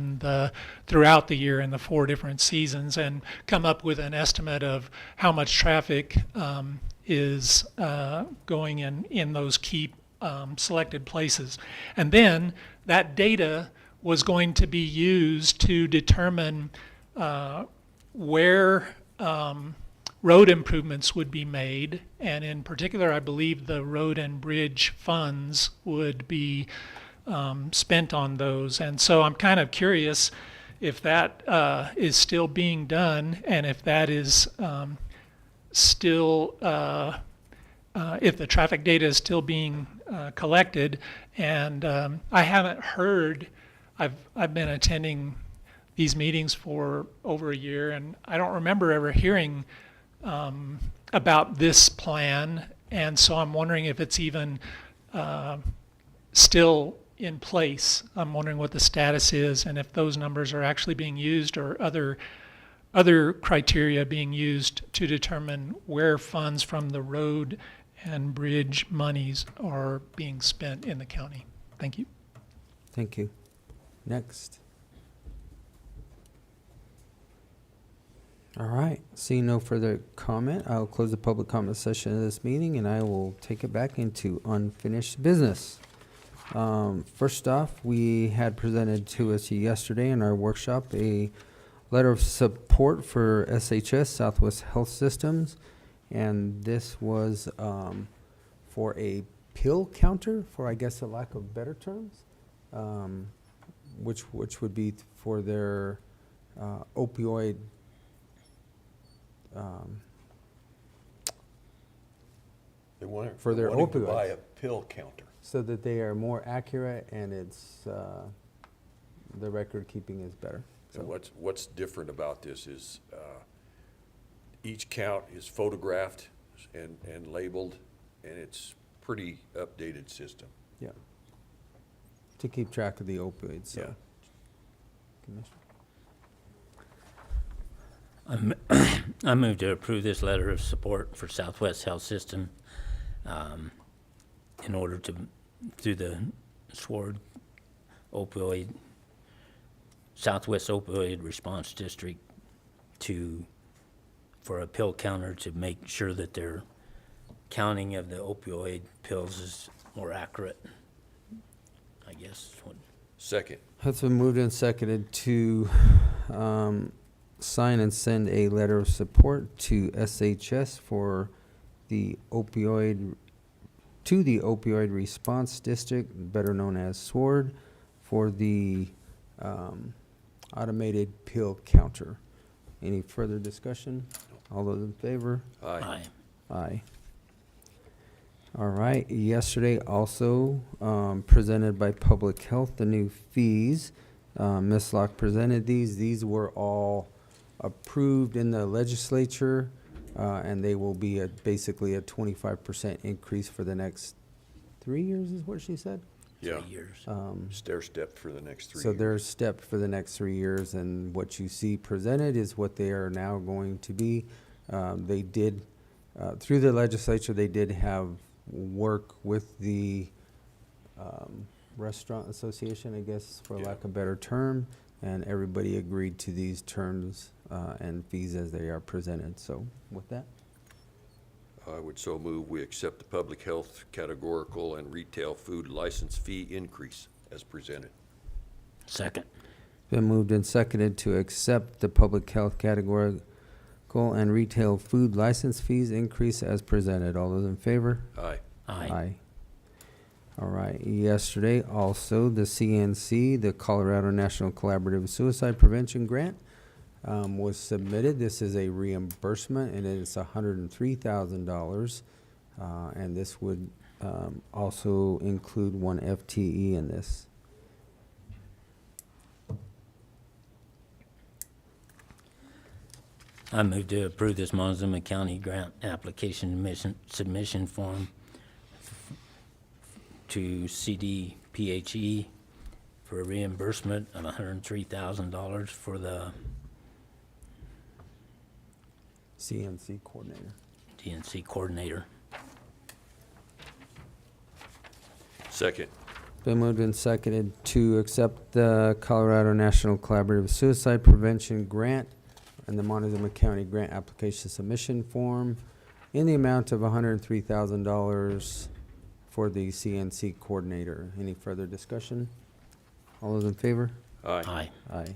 throughout the year in the 4 different seasons, and come up with an estimate of how much traffic is going in those key selected places. And then that data was going to be used to determine where road improvements would be made, and in particular, I believe the road and bridge funds would be spent on those. And so I'm kind of curious if that is still being done, and if that is still, if the traffic data is still being collected. And I haven't heard, I've been attending these meetings for over a year, and I don't remember ever hearing about this plan, and so I'm wondering if it's even still in place. I'm wondering what the status is, and if those numbers are actually being used, or other criteria being used to determine where funds from the road and bridge monies are being spent in the county. Thank you. Thank you. Next. All right, seeing no further comment, I'll close the public comment session of this meeting, and I will take it back into unfinished business. First off, we had presented to us yesterday in our workshop a letter of support for SHS, Southwest Health Systems, and this was for a pill counter, for I guess a lack of better terms, which would be for their opioid They want for their wanting to opioids. buy a pill counter. So that they are more accurate, and it's the record keeping is better. And what's different about this is each count is photographed and labeled, and it's pretty updated system. Yeah. To keep track of the opioids. So. Yeah. Commissioner? I move to approve this letter of support for Southwest Health System in order to, through the SWORD opioid, Southwest Opioid Response District, for a pill counter to make sure that their counting of the opioid pills is more accurate, I guess. Second. It's been moved and seconded to sign and send a letter of support to SHS for the opioid response district, better known as SWORD, for the automated pill counter. Any further discussion? All those in favor? Aye. Aye. All right, yesterday also presented by Public Health, the new fees. Ms. Locke presented these. These were all approved in the legislature, and they will be basically a 25% increase for the next 3 years, is what she said? Yeah. 3 years. Stair-stepped for the next 3 So years. they're stepped for the next 3 years, and what you see presented is what they are now going to be. They did, through the legislature, they did have work with the Restaurant Association, I guess, for lack of a better term, and everybody agreed to these terms and fees as they are presented. So with that, I would so move we accept the public health categorical and retail food license fee increase as presented. Second. been moved and seconded to accept the public health categorical and retail food license fees increase as presented. All those in favor? Aye. Aye. All right. Yesterday, also, the CNC, the Colorado National Collaborative Suicide Prevention Grant, was submitted. This is a reimbursement, and it's $103,000. And this would also include one FTE in this. I move to approve this Montezuma County grant application submission form to CDPHE for a reimbursement of $103,000 for the CNC coordinator. DNC coordinator. Second. Been moved and seconded to accept the Colorado National Collaborative Suicide Prevention Grant and the Montezuma County Grant Application Submission Form in the amount of $103,000 for the CNC coordinator. Any further discussion? All those in favor? Aye. Aye. Aye.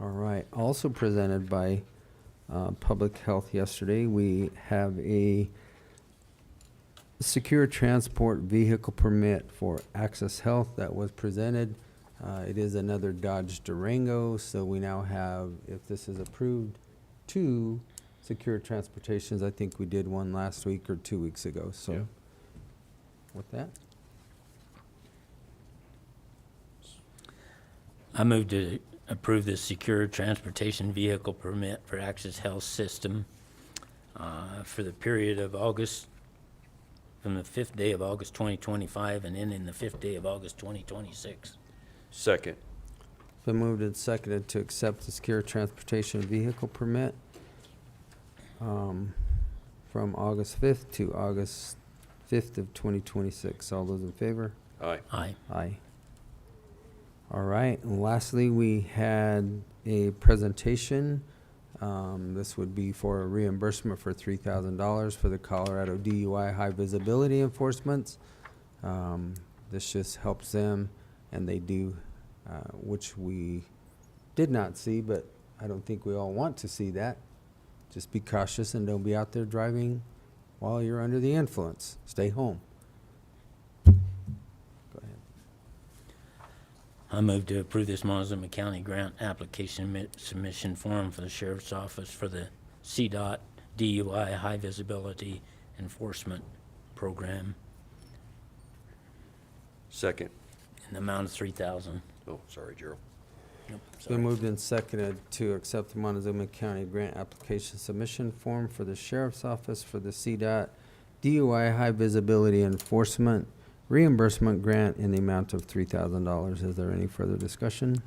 All right, also presented by Public Health yesterday, we have a secure transport vehicle permit for Access Health that was presented. It is another Dodge Durango, so we now have, if this is approved, 2 secure transportations. I think we did one last week or 2 weeks ago, so Yeah. with that. I move to approve the secure transportation vehicle permit for Access Health System for the period of August, from the 5th day of August 2025 and ending the 5th day of August 2026. Second. Been moved and seconded to accept the secure transportation vehicle permit from August 5th to August 5th of 2026. All those in favor? Aye. Aye. Aye. All right, and lastly, we had a presentation. This would be for a reimbursement for $3,000 for the Colorado DUI high visibility enforcements. This just helps them, and they do, which we did not see, but I don't think we all want to see that. Just be cautious and don't be out there driving while you're under the influence. Stay home. Go ahead. I move to approve this Montezuma County grant application submission form for the Sheriff's Office for the CDOT DUI High Visibility Enforcement Program Second. in the amount of $3,000. Oh, sorry, Gerald. Nope, It's sorry. been moved and seconded to accept the Montezuma County grant application submission form for the Sheriff's Office for the CDOT DUI High Visibility Enforcement Reimbursement Grant in the amount of $3,000. Is there any further discussion?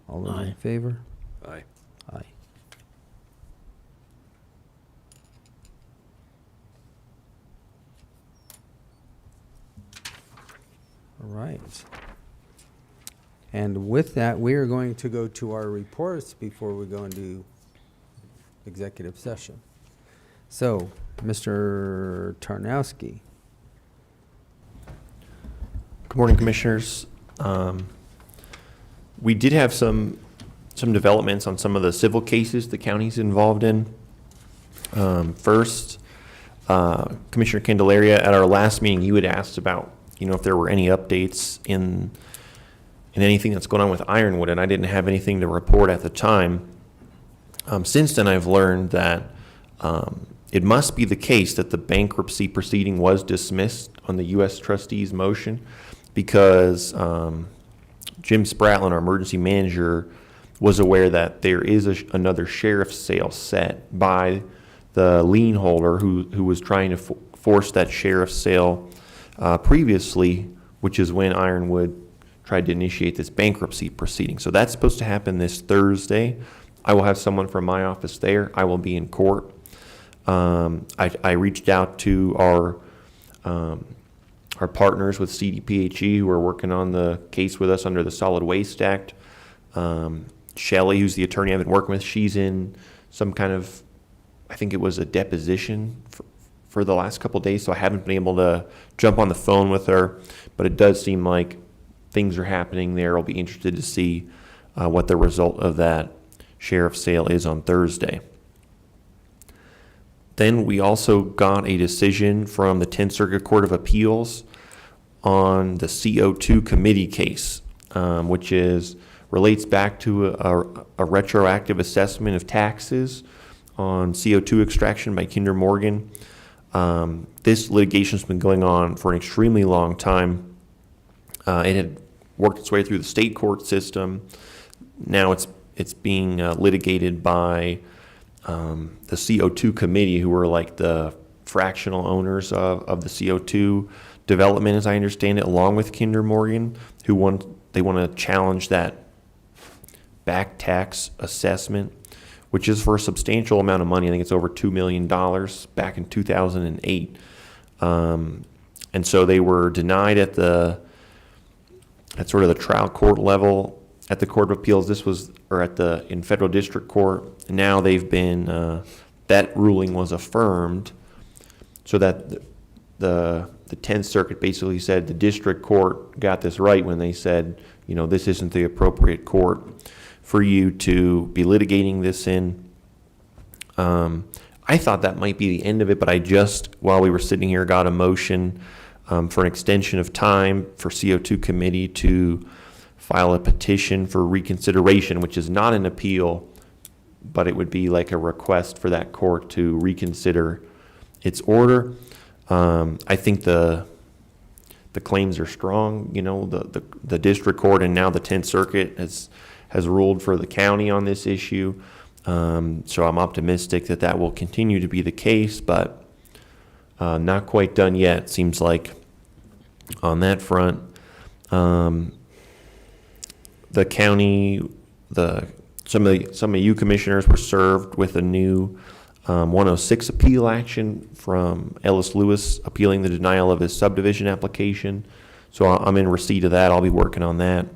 All those in Aye. favor? Aye. Aye. All right. And with that, we are going to go to our reports before we go into executive session. So, Mr. Tarnowski. Good morning, Commissioners. We did have some developments on some of the civil cases the county's involved in. First, Commissioner Candelaria, at our last meeting, you had asked about, if there were any updates in anything that's going on with Ironwood, and I didn't have anything to report at the time. Since then, I've learned that it must be the case that the bankruptcy proceeding was dismissed on the U.S. trustee's motion because Jim Spratlin, our emergency manager, was aware that there is another sheriff's sale set by the lien holder who was trying to force that sheriff's sale previously, which is when Ironwood tried to initiate this bankruptcy proceeding. So that's supposed to happen this Thursday. I will have someone from my office there. I will be in court. I reached out to our partners with CDPHE who are working on the case with us under the Solid Waste Act. Shelley, who's the attorney I've been working with, she's in some kind of, I think it was a deposition for the last couple of days, so I haven't been able to jump on the phone with her, but it does seem like things are happening there. I'll be interested to see what the result of that sheriff's sale is on Thursday. Then we also got a decision from the 10th Circuit Court of Appeals on the CO2 committee case, which relates back to a retroactive assessment of taxes on CO2 extraction by Kinder Morgan. This litigation has been going on for an extremely long time. It had worked its way through the state court system. Now it's being litigated by the CO2 committee, who are like the fractional owners of the CO2 development, as I understand it, along with Kinder Morgan, who want to challenge that back tax assessment, which is for a substantial amount of money. I think it's over $2 million back in 2008. And so they were denied at sort of the trial court level, at the Court of Appeals. This was, or in federal district court. Now they've been, that ruling was affirmed, so that the 10th Circuit basically said the district court got this right when they said, this isn't the appropriate court for you to be litigating this in. I thought that might be the end of it, but I just, while we were sitting here, got a motion for an extension of time for CO2 committee to file a petition for reconsideration, which is not an appeal, but it would be like a request for that court to reconsider its order. I think the claims are strong. The district court and now the 10th Circuit has ruled for the county on this issue. So I'm optimistic that will continue to be the case, but not quite done yet, seems like, on that front. The county, some of you commissioners were served with a new 106 appeal action from Ellis Lewis appealing the denial of his subdivision application. So I'm in receipt of that. I'll be working on that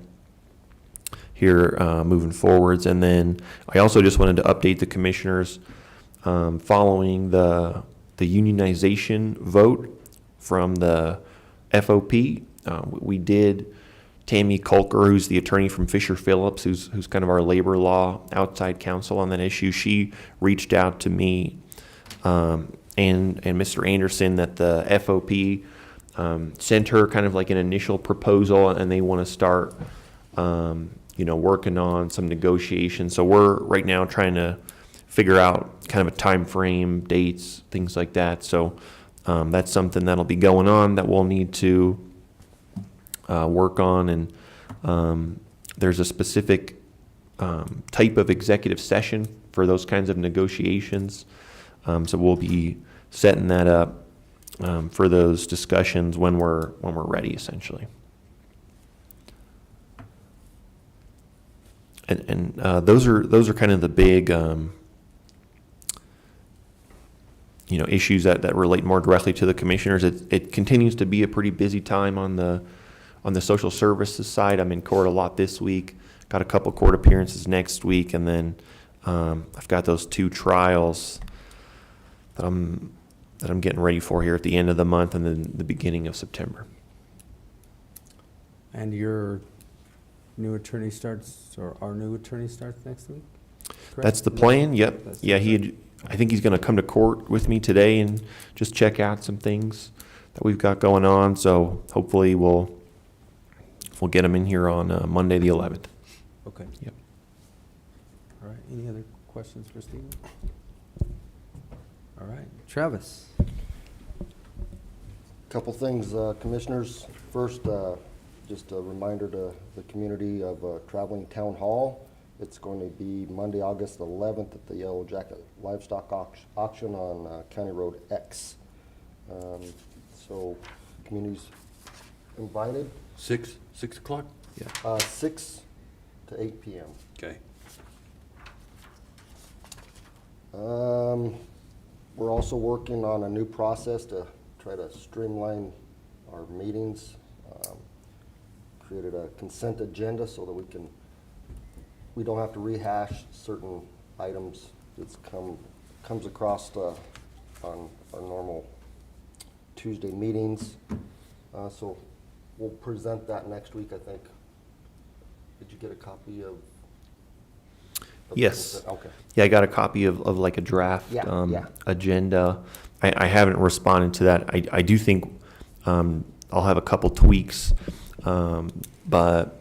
here moving forwards. And then I also just wanted to update the commissioners following the unionization vote from the FOP. We did. Tammy Kolker, who's the attorney from Fisher Phillips, who's kind of our labor law outside counsel on that issue, she reached out to me and Mr. Anderson that the FOP sent her kind of like an initial proposal, and they want to start working on some negotiations. So we're right now trying to figure out kind of a time frame, dates, things like that. So that's something that'll be going on that we'll need to work on. And there's a specific type of executive session for those kinds of negotiations. So we'll be setting that up for those discussions when we're ready, essentially. And those are kind of the big issues that relate more directly to the commissioners. It continues to be a pretty busy time on the social services side. I'm in court a lot this week. Got a couple court appearances next week, and then I've got those 2 trials that I'm getting ready for here at the end of the month and then the beginning of September. And your new attorney starts, or our new attorney starts next week? Correct? That's the plan. Yep. That's the Yeah, plan. I think he's going to come to court with me today and just check out some things that we've got going on. So hopefully we'll get him in here on Monday the 11th. Okay. Yep. All right. Any other questions for Stephen? All right. Travis. Couple things, Commissioners. First, just a reminder to the community of traveling town hall. It's going to be Monday, August 11th at the Yellow Jacket Livestock Auction on County Road X. So, community's invited. 6 o'clock? Yeah. 6 to 8 p.m. Okay. We're also working on a new process to try to streamline our meetings. Created a consent agenda so that we don't have to rehash certain items that's comes across on our normal Tuesday meetings. So we'll present that next week, I think. Did you get a copy of? Yes. Okay. Yeah, I got a copy of like a draft Yeah. agenda. I haven't responded to that. I do think I'll have a couple tweaks, but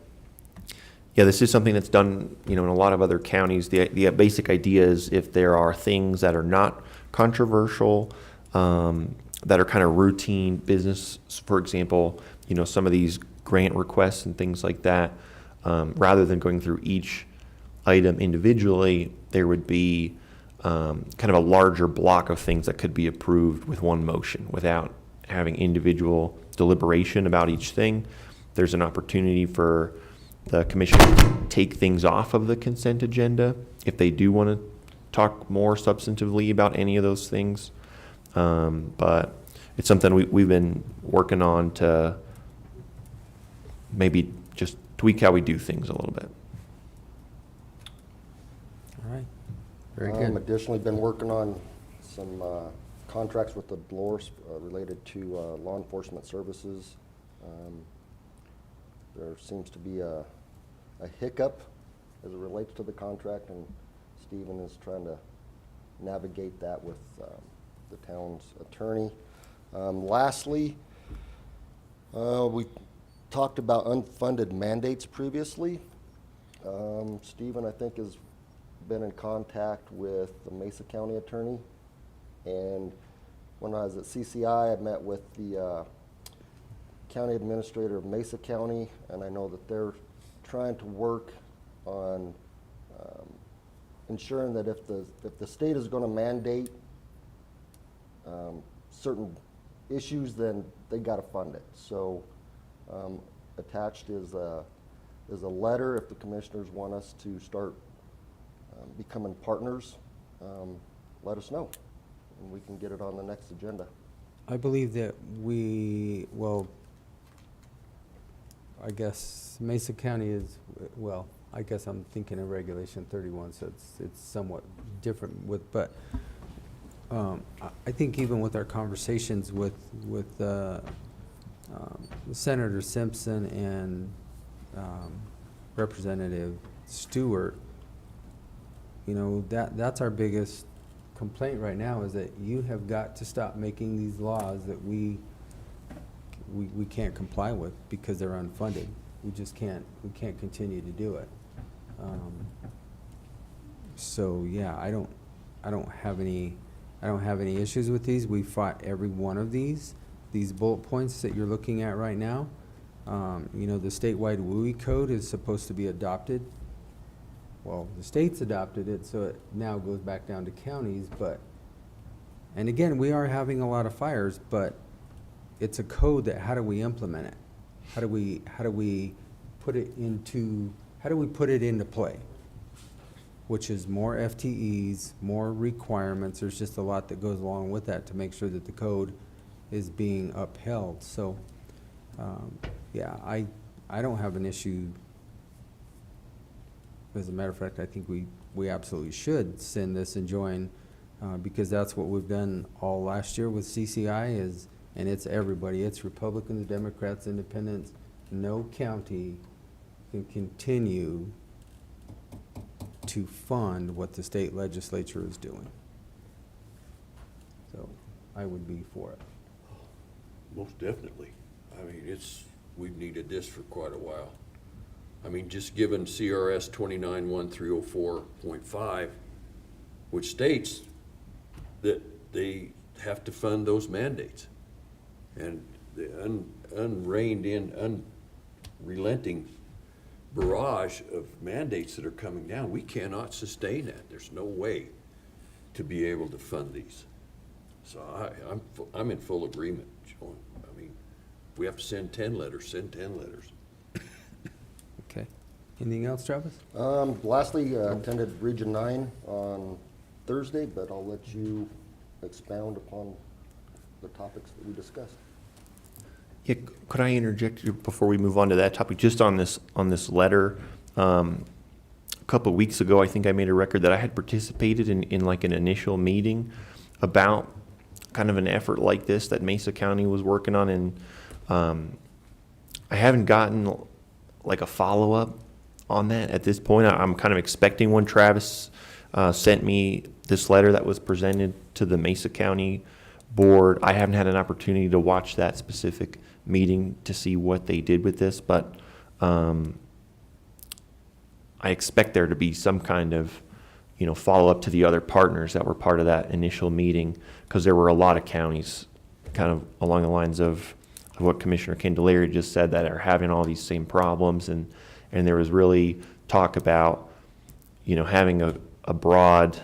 yeah, this is something that's done, in a lot of other counties. The basic idea is if there are things that are not controversial, that are kind of routine business, for example, some of these grant requests and things like that. Rather than going through each item individually, there would be kind of a larger block of things that could be approved with one motion without having individual deliberation about each thing. There's an opportunity for the commission to take things off of the consent agenda if they do want to talk more substantively about any of those things. But it's something we've been working on to maybe just tweak how we do things a little bit. All right. Very good. Additionally, been working on some contracts with the Dolores related to law enforcement services. There seems to be a hiccup as it relates to the contract, and Stephen is trying to navigate that with the town's attorney. Lastly, we talked about unfunded mandates previously. Stephen, I think, has been in contact with the Mesa County attorney, and when I was at CCI, I met with the county administrator of Mesa County, and I know that they're trying to work on ensuring that if the state is going to mandate certain issues, then they got to fund it. So attached is a letter. If the commissioners want us to start becoming partners, let us know, and we can get it on the next agenda. I believe that well, I guess Mesa County is, well, I guess I'm thinking of Regulation 31, so it's somewhat different but I think even with our conversations with Senator Simpson and Representative Stewart, you know, that's our biggest complaint right now, is that you have got to stop making these laws that we can't comply with because they're unfunded. We can't continue to do it. So yeah, I don't have any issues with these. We fought every one of these bullet points that you're looking at right now. You know, the statewide WUI code is supposed to be adopted. Well, the state's adopted it, so it now goes back down to counties, and again, we are having a lot of fires, but it's a code that, how do we implement it? How do we put it into play? Which is more FTEs, more requirements. There's just a lot that goes along with that to make sure that the code is being upheld. So, yeah, I don't have an issue. As a matter of fact, I think we absolutely should send this and join, because that's what we've done all last year with CCI and it's everybody. It's Republicans, Democrats, Independents. No county can continue to fund what the state legislature is doing. So I would be for it. Most definitely. I mean, we've needed this for quite a while. I mean, just given CRS 291304.5, which states that they have to fund those mandates. And the unrelenting barrage of mandates that are coming down, we cannot sustain that. There's no way to be able to fund these. So I'm in full agreement, John. I mean, if we have to send 10 letters, send 10 letters. Okay. Anything else, Travis? Lastly, attended Region 9 on Thursday, but I'll let you expound upon the topics that we discussed. Yeah, could I interject before we move on to that topic? Just on this letter, a couple of weeks ago, I think I made a record that I had participated in like an initial meeting about kind of an effort like this that Mesa County was working on, and I haven't gotten like a follow-up on that at this point. I'm kind of expecting one. Travis sent me this letter that was presented to the Mesa County board. I haven't had an opportunity to watch that specific meeting to see what they did with this, but I expect there to be some kind of, you know, follow-up to the other partners that were part of that initial meeting, because there were a lot of counties kind of along the lines of of what Commissioner Candelaria just said that are having all these same problems. And there was really talk about, you know, having a broad,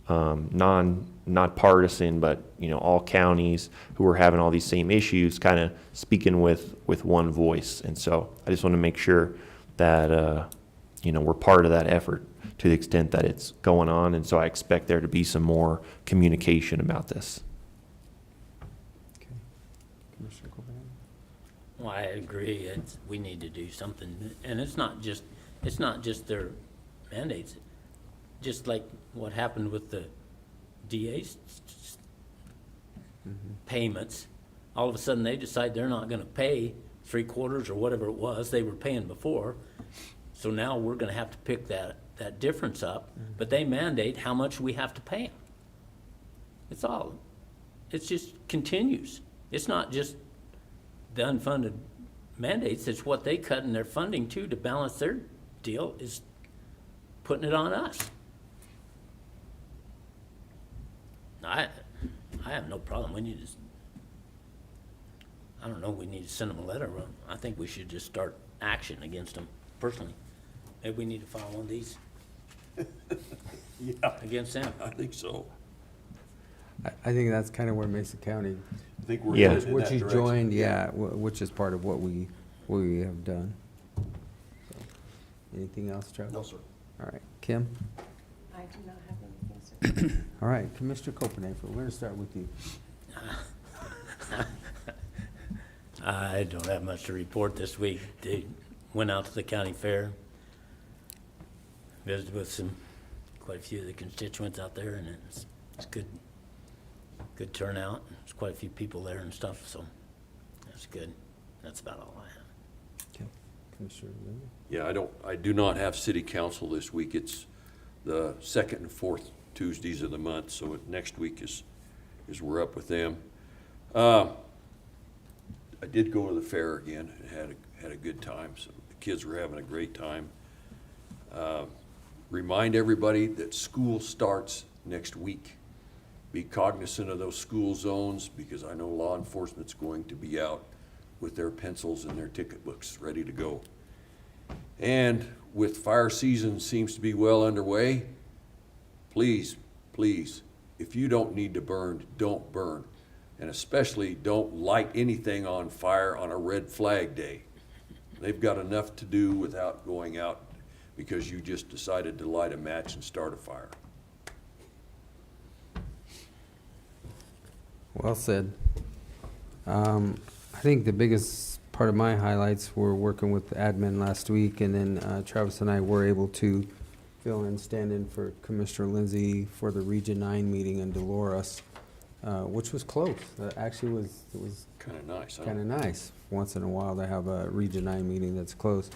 not partisan, but, you know, all counties who are having all these same issues kind of speaking with one voice. And so I just want to make sure that, you know, we're part of that effort to the extent that it's going on. And so I expect there to be some more communication about this. Okay. Commissioner Corbett? Well, I agree. We need to do something, and it's not just their mandates. Just like what happened with the DA's payments, all of a sudden they decide they're not going to pay 3/4 or whatever it was they were paying before. So now we're going to have to pick that difference up, but they mandate how much we have to pay them. It just continues. It's not just the unfunded mandates, it's what they cut in their funding too to balance their deal is putting it on us. I have no problem. We need to, I don't know, we need to send them a letter. I think we should just start action against them personally. Maybe we need to file one of these Yeah, against them. I think so. I think that's kind of where Mesa County, I think we're Yeah. headed in which that you direction. joined, which is part of what we have done. So, anything else, Travis? No, sir. All right, Kim? I do not have anything, sir. All right, Commissioner Copenhagen, we're going to start with you. I don't have much to report this week. They went out to the county fair, visited with quite a few of the constituents out there, and it's good turnout. There's quite a few people there and stuff, so that's good. That's about all I have. Okay, Commissioner Linda? Yeah, I do not have city council this week. It's the second and fourth Tuesdays of the month, so next week is we're up with them. I did go to the fair again and had a good time. So the kids were having a great time. Remind everybody that school starts next week. Be cognizant of those school zones because I know law enforcement's going to be out with their pencils and their ticket books ready to go. And with fire season seems to be well underway, please, if you don't need to burn, don't burn. And especially don't light anything on fire on a red flag day. They've got enough to do without going out because you just decided to light a match and start a fire. Well said. I think the biggest part of my highlights were working with the admin last week, and then Travis and I were able to fill in, stand in for Commissioner Lindsay for the Region 9 meeting in Dolores, which was close. Actually, it was Kind of nice, huh? kind of nice once in a while to have a Region 9 meeting that's close.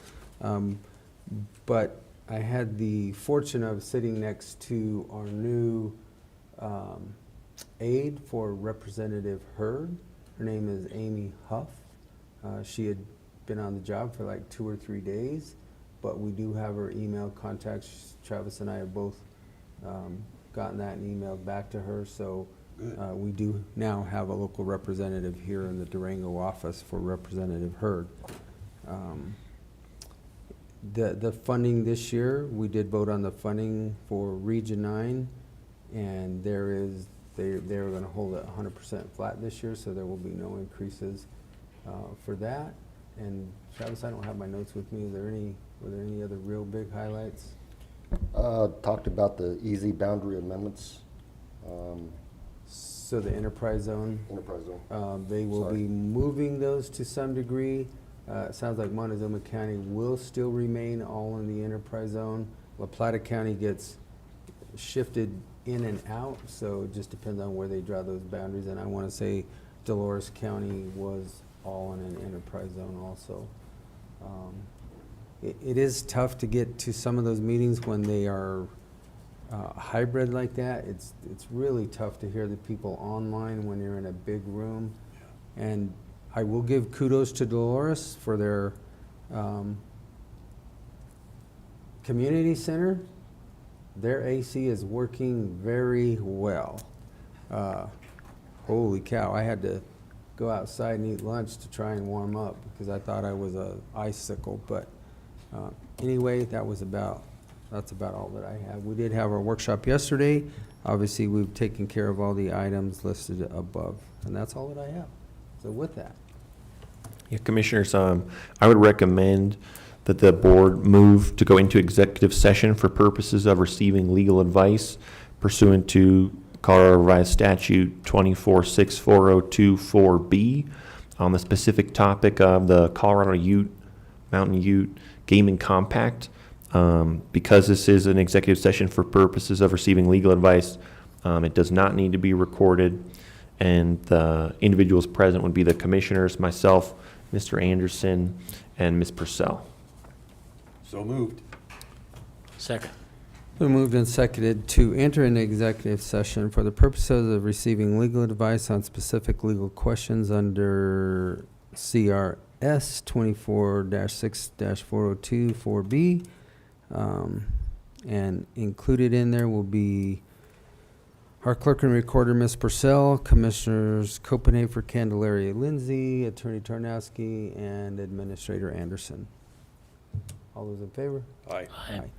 But I had the fortune of sitting next to our new aide for Representative Hurd. Her name is Amy Huff. She had been on the job for like 2 or 3 days, but we do have her email contacts. Travis and I have both gotten that and emailed back to her. So we do now have a local representative here in the Durango office for Representative Hurd. The funding this year, we did vote on the funding for Region 9, and they're going to hold it 100% flat this year, so there will be no increases for that. And Travis, I don't have my notes with me. Were there any other real big highlights? Talked about the easy boundary amendments. So the enterprise zone, Enterprise zone. they will Sorry. be moving those to some degree. It sounds like Montezuma County will still remain all in the enterprise zone. La Plata County gets shifted in and out, so it just depends on where they draw those boundaries. And I want to say Dolores County was all in an enterprise zone also. It is tough to get to some of those meetings when they are hybrid like that. It's really tough to hear the people online when you're in a big room. And I will give kudos to Dolores for their community center. Their AC is working very well. Holy cow, I had to go outside and eat lunch to try and warm up because I thought I was a icicle. But anyway, that's about all that I have. We did have our workshop yesterday. Obviously, we've taken care of all the items listed above, and that's all that I have. So with that, Yeah, Commissioners, I would recommend that the board move to go into executive session for purposes of receiving legal advice pursuant to Colorado Revised Statute 246402-4B on the specific topic of the Colorado Mountain Ute Gaming Compact. Because this is an executive session for purposes of receiving legal advice, it does not need to be recorded, and the individuals present would be the commissioners, myself, Mr. Anderson, and Ms. Purcell. So moved. Second. we moved and seconded to enter into executive session for the purposes of receiving legal advice on specific legal questions under CRS 24-6-402-4B. And included in there will be our clerk and recorder, Ms. Purcell, Commissioners Copenhaver, Candelaria, Lindsay, Attorney Tarnowski, and Administrator Anderson. All those in favor? Aye. Aye.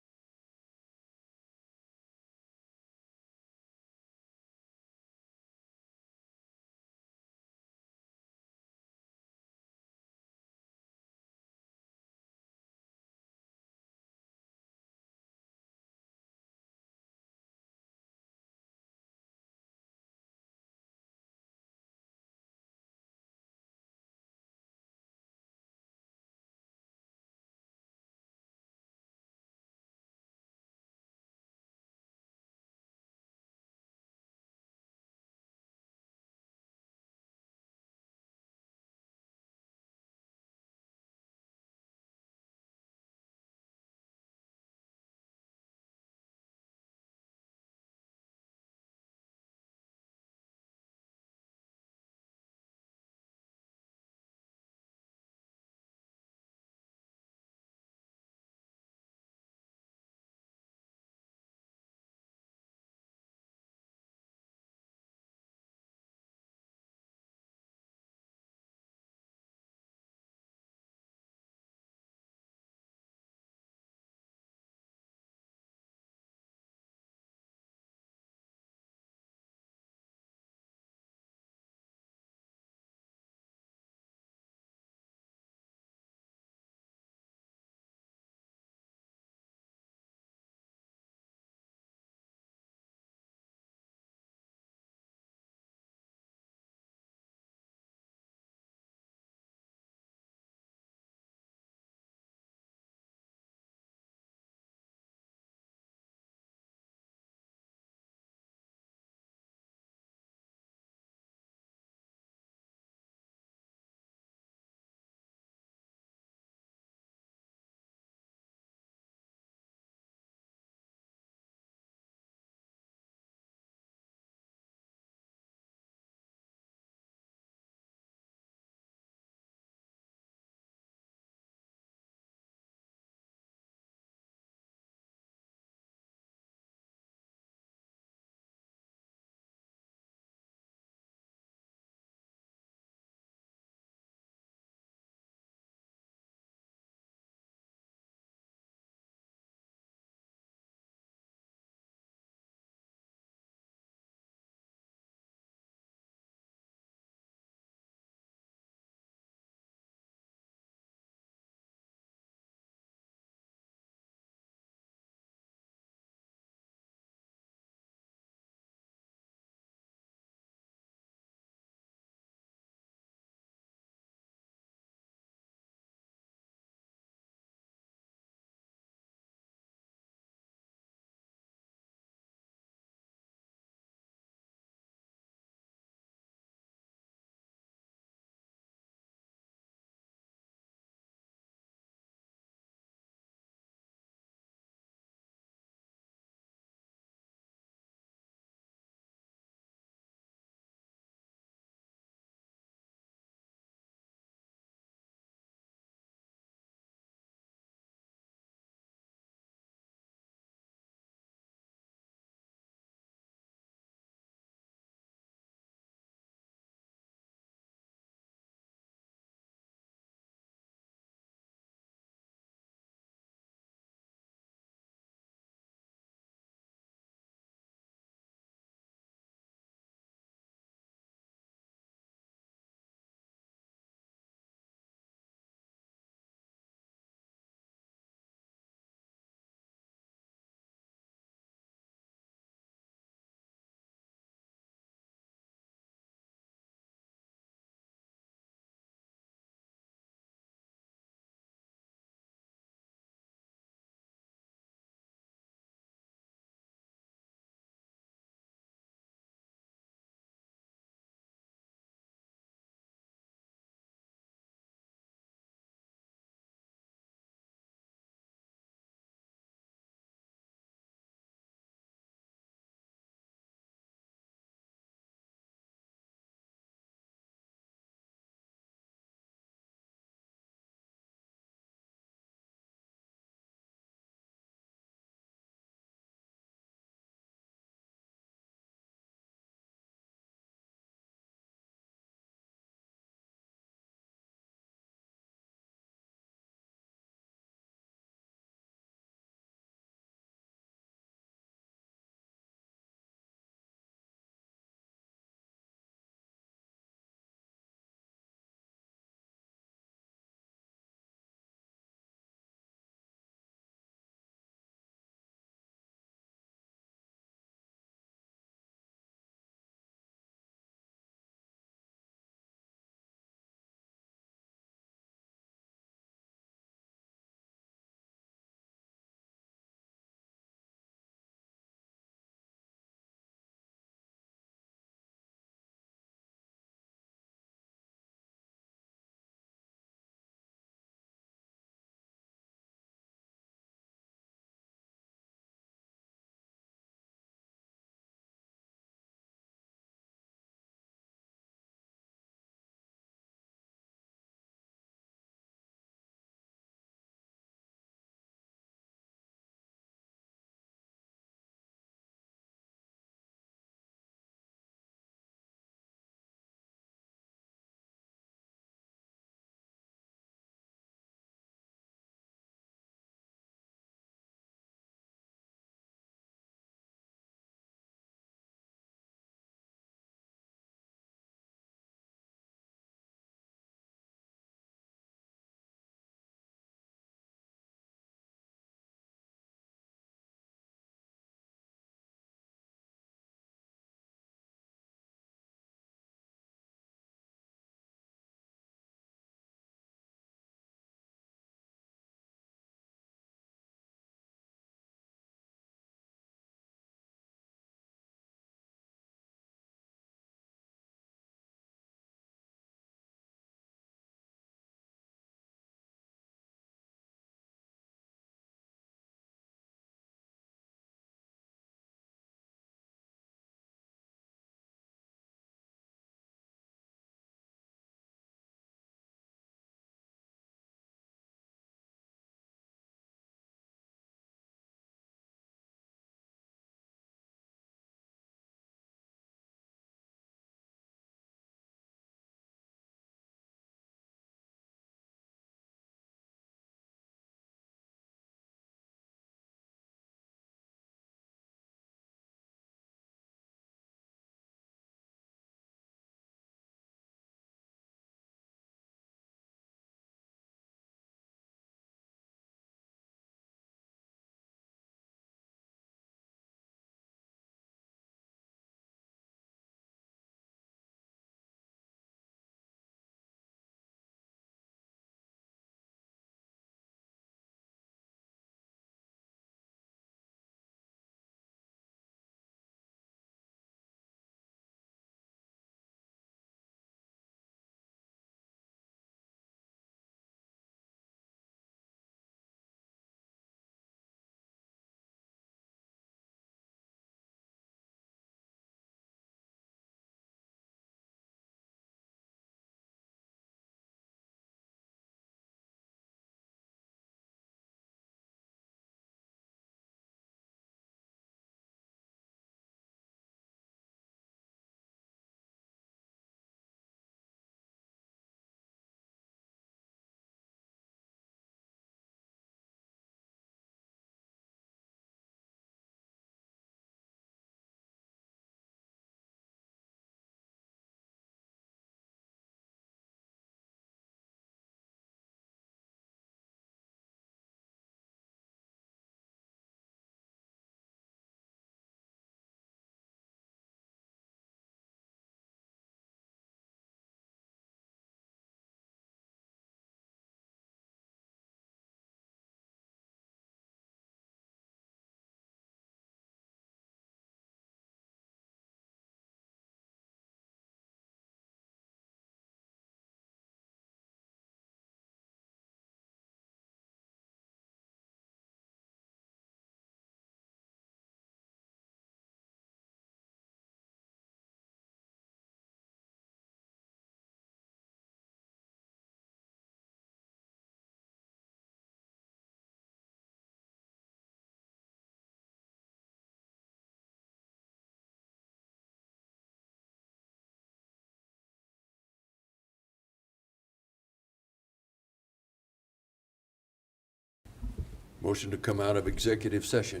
Motion to come out of executive session.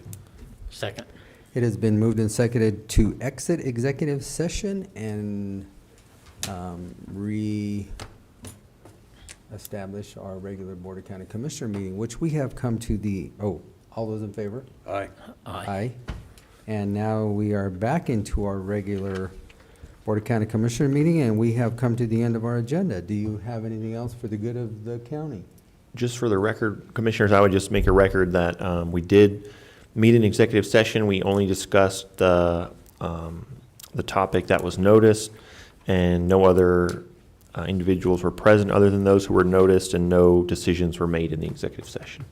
Second. It has been moved and seconded to exit executive session and re-establish our regular Board of County Commissioner meeting, which we have come to the, all those in favor? Aye. Aye. And now we are back into our regular Board of County Commissioner meeting, and we have come to the end of our agenda. Do you have anything else for the good of the county? Just for the record, Commissioners, I would just make a record that we did meet in executive session. We only discussed the topic that was noticed, and no other individuals were present other than those who were noticed, and no decisions were made in the executive session.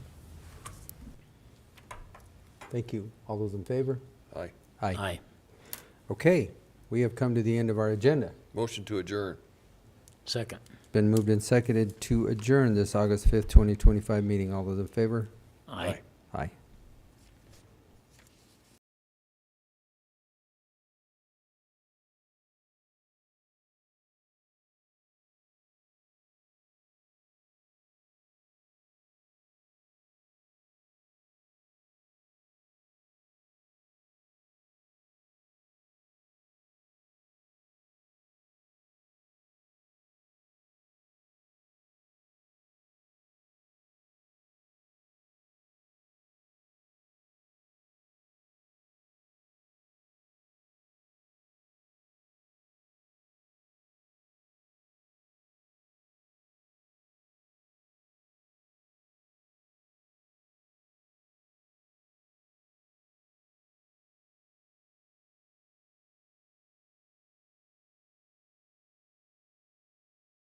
Thank you. All those in favor? Aye. Aye. Okay, we have come to the end of our agenda. Motion to adjourn. Second. Been moved and seconded to adjourn this August 5th, 2025 meeting. All those in favor? Aye. Aye.